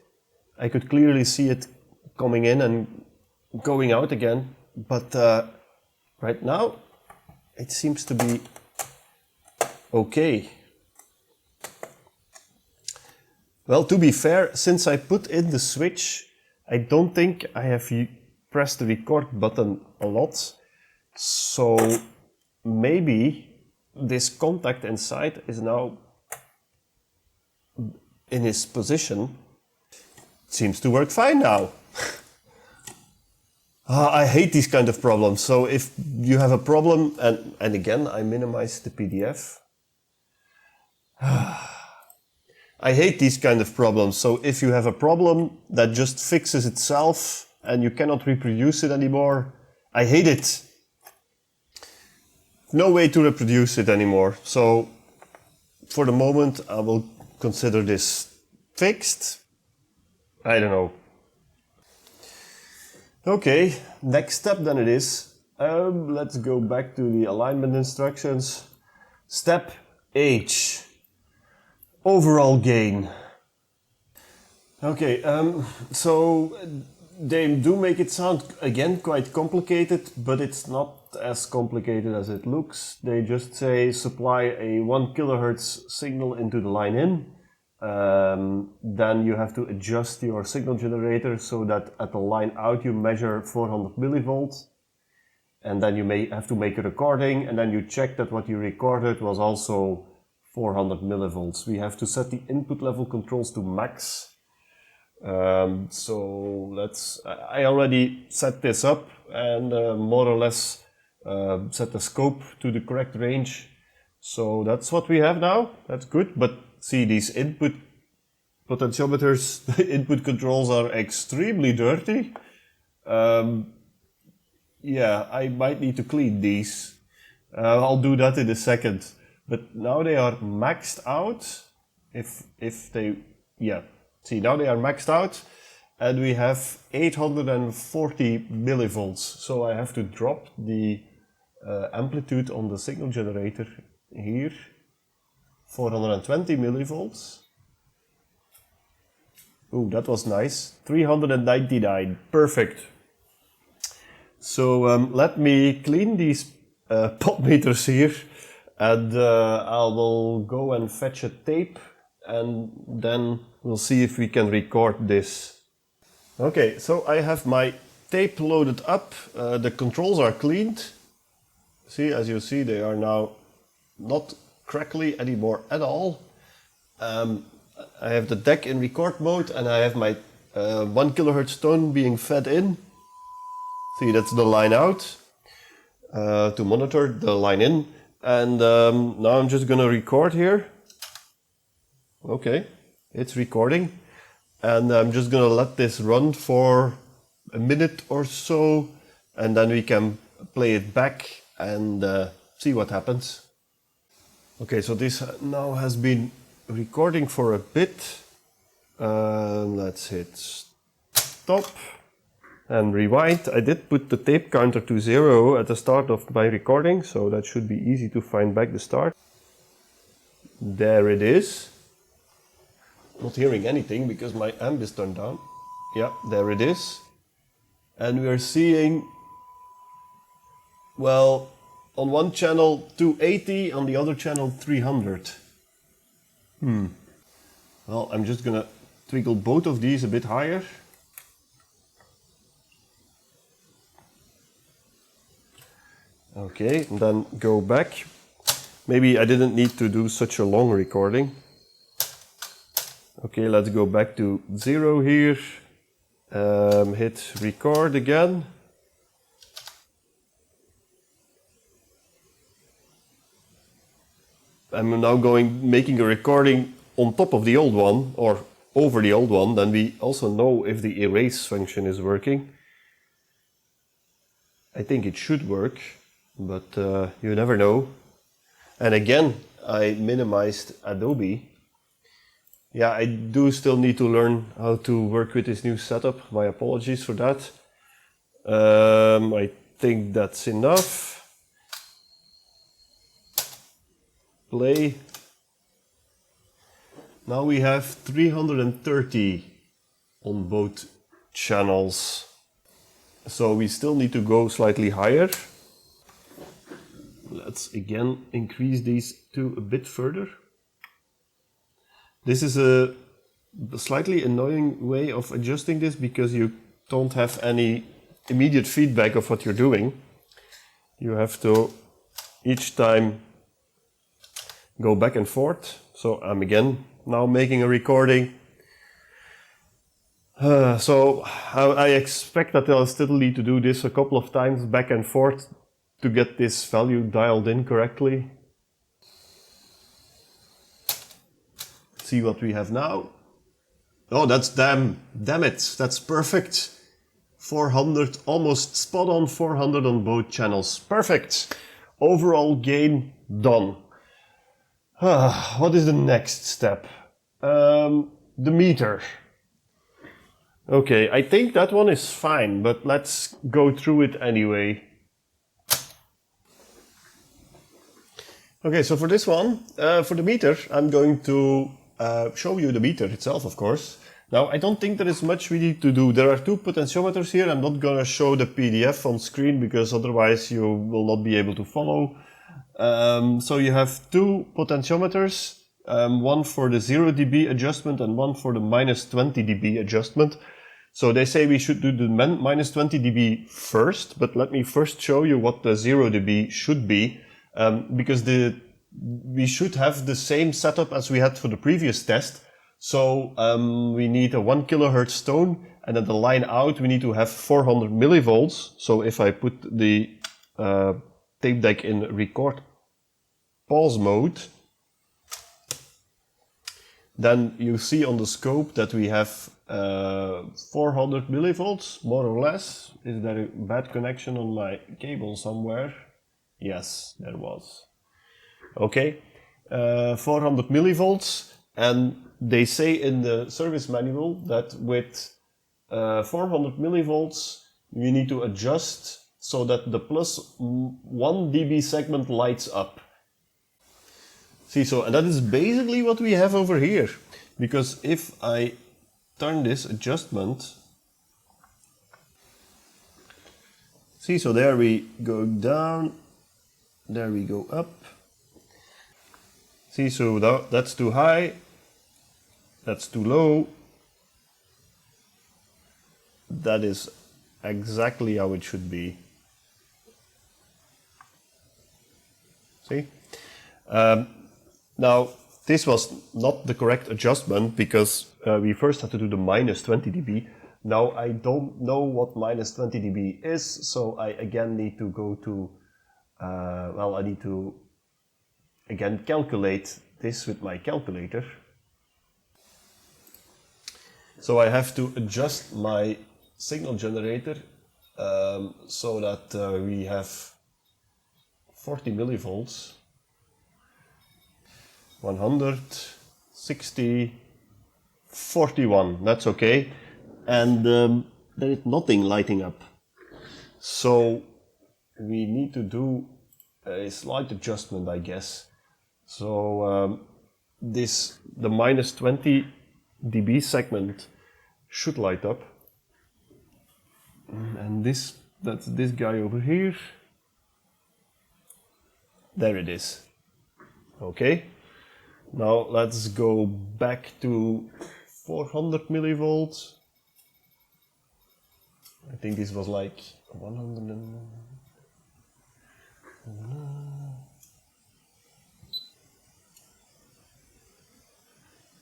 I could clearly see it coming in and going out again. But right now, it seems to be okay. Well, to be fair, since I put in the switch, I don't think I have pressed the record button a lot. So maybe this contact inside is now in its position. It seems to work fine now. I hate these kind of problems. So if you have a problem, and again, I minimize the PDF. I hate these kind of problems. So if you have a problem that just fixes itself and you cannot reproduce it anymore, I hate it. No way to reproduce it anymore. So for the moment, I will consider this fixed. I don't know. Okay, next step then it is. Let's go back to the alignment instructions. Step H. Overall gain. Okay, so they do make it sound, again, quite complicated, but it's not as complicated as it looks. They just say supply a 1 kilohertz signal into the line in. Then you have to adjust your signal generator so that at the line out you measure 400 millivolts. And then you may have to make a recording, and then you check that what you recorded was also 400 millivolts. We have to set the input level controls to max. So I already set this up, and more or less set the scope to the correct range. So that's what we have now. That's good. But see, these input potentiometers, input controls are extremely dirty. Yeah, I might need to clean these. I'll do that in a second. But now they are maxed out. If they, yeah, see, now they are maxed out, and we have 840 millivolts. So I have to drop the amplitude on the signal generator here, 420 millivolts. Ooh, that was nice. 399, perfect. So let me clean these pot meters here, and I will go and fetch a tape, and then we'll see if we can record this. Okay, so I have my tape loaded up. The controls are cleaned. See, as you see, they are now not crackly anymore at all. I have the deck in record mode, and I have my 1 kHz tone being fed in. See, that's the line out to monitor the line in. And now I'm just gonna record here. Okay, it's recording. And I'm just gonna let this run for a minute or so, and then we can play it back and see what happens. Okay, so this now has been recording for a bit. Let's hit stop and rewind. I did put the tape counter to 0 at the start of my recording, so that should be easy to find back the start. There it is. Not hearing anything because my amp is turned down. Yeah, there it is. And we are seeing, well, on one channel 280, on the other channel 300. Well, I'm just gonna twiddle both of these a bit higher. Okay, and then go back. Maybe I didn't need to do such a long recording. Okay, let's go back to 0 here. Hit record again. I'm now making a recording on top of the old one, or over the old one. Then we also know if the erase function is working. I think it should work, but you never know. And again, I minimized Adobe. Yeah, I do still need to learn how to work with this new setup. My apologies for that. I think that's enough. Play. Now we have 330 on both channels. So we still need to go slightly higher. Let's again increase these to a bit further. This is a slightly annoying way of adjusting this because you don't have any immediate feedback of what you're doing. You have to each time go back and forth. So I'm again now making a recording. So I expect that I'll still need to do this a couple of times back and forth to get this value dialed in correctly. See what we have now. Oh, that's damn it, that's perfect. 400, almost spot on 400 on both channels. Perfect. Overall gain done. What is the next step? The meter. Okay, I think that one is fine, but let's go through it anyway. Okay, so for this one, for the meter, I'm going to show you the meter itself, of course. Now, I don't think there is much we need to do. There are two potentiometers here. I'm not going to show the PDF on screen because otherwise you will not be able to follow. So you have two potentiometers, one for the 0 dB adjustment and one for the minus 20 dB adjustment. So they say we should do the minus 20 dB first, but let me first show you what the 0 dB should be, because we should have the same setup as we had for the previous test. So we need a 1 kHz tone, and at the line out we need to have 400 millivolts. So if I put the tape deck in record pause mode, then you see on the scope that we have 400 millivolts, more or less. Is there a bad connection on my cable somewhere? Yes, there was. Okay, 400 millivolts, and they say in the service manual that with 400 millivolts you need to adjust so that the plus 1 dB segment lights up. See, so and that is basically what we have over here, because if I turn this adjustment, see, so there we go down, there we go up. See, so that's too high, that's too low. That is exactly how it should be. See? Now, this was not the correct adjustment because we first had to do the minus 20 dB. Now, I don't know what minus 20 dB is, so I again need to go to, well, I need to again calculate this with my calculator. So I have to adjust my signal generator so that we have 40 millivolts. 160, 41, that's okay. And there is nothing lighting up. So we need to do a slight adjustment, I guess. So the minus 20 dB segment should light up. And that's this guy over here. There it is. Okay. Now let's go back to 400 millivolts. I think this was like 100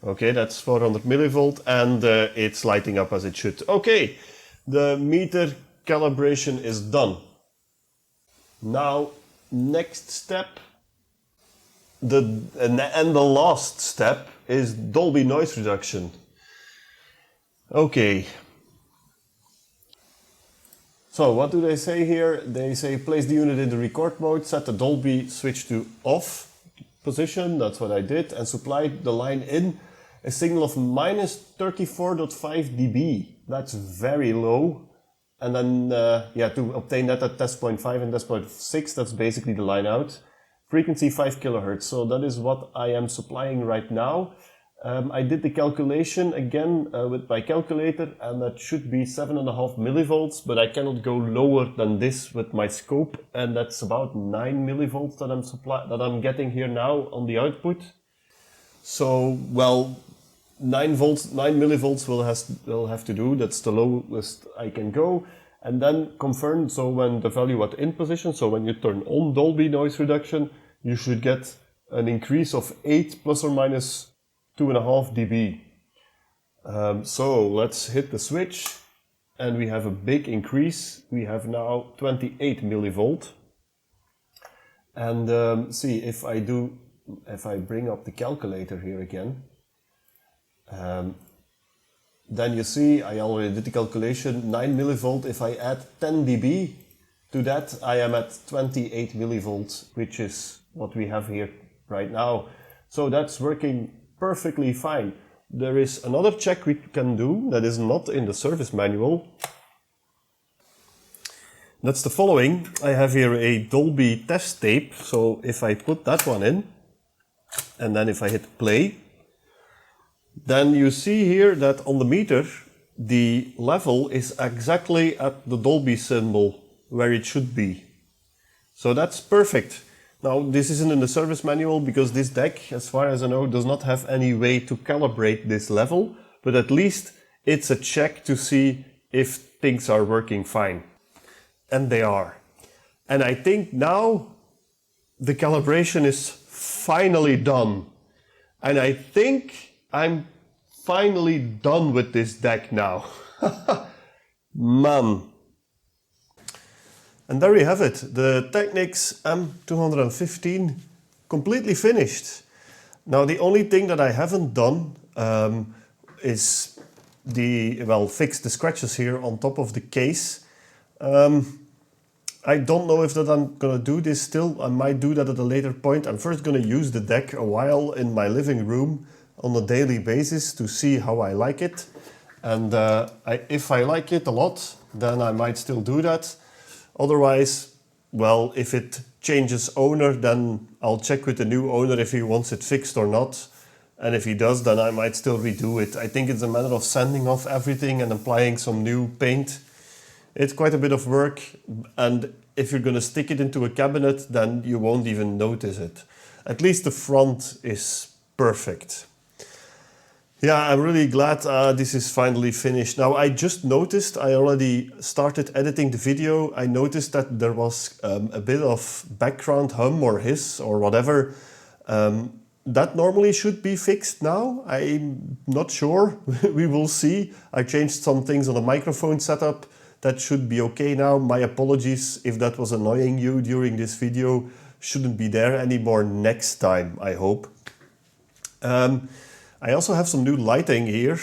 Okay, that's 400 millivolt and it's lighting up as it should. Okay, the meter calibration is done. Now, next step, and the last step is Dolby noise reduction. Okay. So what do they say here? They say place the unit in the record mode, set the Dolby switch to off position, that's what I did, and supply the line in a signal of minus 34.5 dB. That's very low. And then, yeah, to obtain that at test point 5 and test point 6, that's basically the line out. Frequency 5 kilohertz. So that is what I am supplying right now. I did the calculation again with my calculator, and that should be 7.5 millivolts, but I cannot go lower than this with my scope, and that's about 9 millivolts that I'm getting here now on the output. So, well, 9 millivolts will have to do. That's the lowest I can go. And then confirm, so when the value at in position, so when you turn on Dolby noise reduction, you should get an increase of 8 plus or minus 2.5 dB. So let's hit the switch and we have a big increase. We have now 28 millivolt. And see, if I bring up the calculator here again, then you see I already did the calculation, 9 millivolt. If I add 10 dB to that, I am at 28 millivolts, which is what we have here right now. So that's working perfectly fine. There is another check we can do that is not in the service manual. That's the following. I have here a Dolby test tape. So if I put that one in, and then if I hit play, then you see here that on the meter, the level is exactly at the Dolby symbol where it should be. So that's perfect. Now, this isn't in the service manual because this deck, as far as I know, does not have any way to calibrate this level, but at least it's a check to see if things are working fine. And they are. And I think now the calibration is finally done. And I think I'm finally done with this deck now. Man. And there you have it, the Technics M215 completely finished. Now the only thing that I haven't done is fix the scratches here on top of the case. I don't know if that I'm gonna do this still. I might do that at a later point. I'm first gonna use the deck a while in my living room on a daily basis to see how I like it. And if I like it a lot, then I might still do that. Otherwise, well, if it changes owner, then I'll check with the new owner if he wants it fixed or not. And if he does, then I might still redo it. I think it's a matter of sanding off everything and applying some new paint. It's quite a bit of work, and if you're gonna stick it into a cabinet, then you won't even notice it. At least the front is perfect. Yeah, I'm really glad this is finally finished. Now, I just noticed, I already started editing the video. I noticed that there was a bit of background hum or hiss or whatever. That normally should be fixed now. I'm not sure. We will see. I changed some things on the microphone setup. That should be okay now. My apologies if that was annoying you during this video. Shouldn't be there anymore next time, I hope. I also have some new lighting here,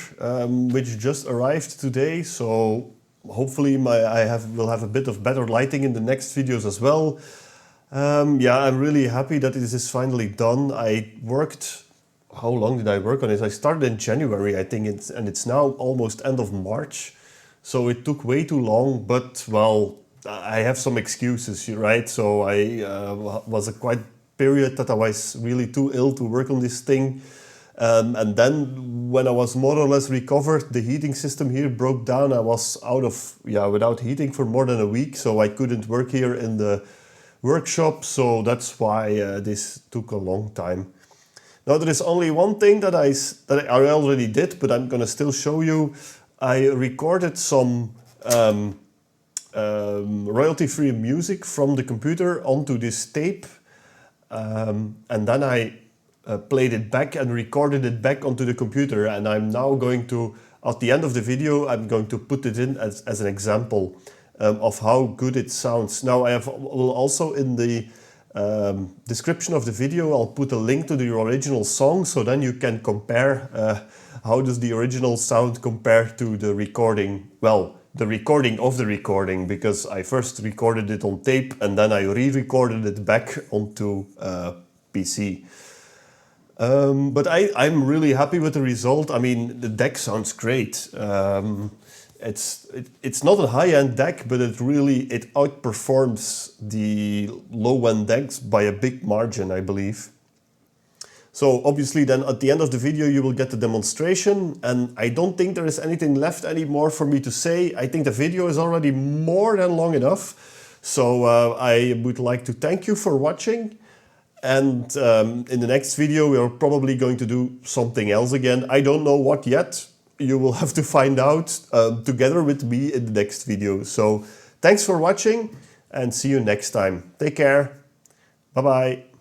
which just arrived today, so hopefully will have a bit of better lighting in the next videos as well. Yeah, I'm really happy that this is finally done. I worked, how long did I work on it? I started in January, I think, and it's now almost end of March. So it took way too long, but well, I have some excuses, right? So I was a quite period that I was really too ill to work on this thing. And then when I was more or less recovered, the heating system here broke down. I was without heating for more than a week, so I couldn't work here in the workshop. So that's why this took a long time. Now there is only one thing that I already did, but I'm gonna still show you. I recorded some royalty-free music from the computer onto this tape, and then I played it back and recorded it back onto the computer, and I'm now going to, at the end of the video, I'm going to put it in as an example of how good it sounds. Now I will also in the description of the video, I'll put a link to the original song, so then you can compare how does the original sound compare to the recording, well, the recording of the recording, because I first recorded it on tape and then I re-recorded it back onto PC. But I'm really happy with the result. I mean, the deck sounds great. It's not a high-end deck, but it outperforms the low-end decks by a big margin, I believe. So obviously then at the end of the video you will get the demonstration, and I don't think there is anything left anymore for me to say. I think the video is already more than long enough. So I would like to thank you for watching. And in the next video, we are probably going to do something else again. I don't know what yet. You will have to find out together with me in the next video. So thanks for watching and see you next time. Take care. Bye-bye.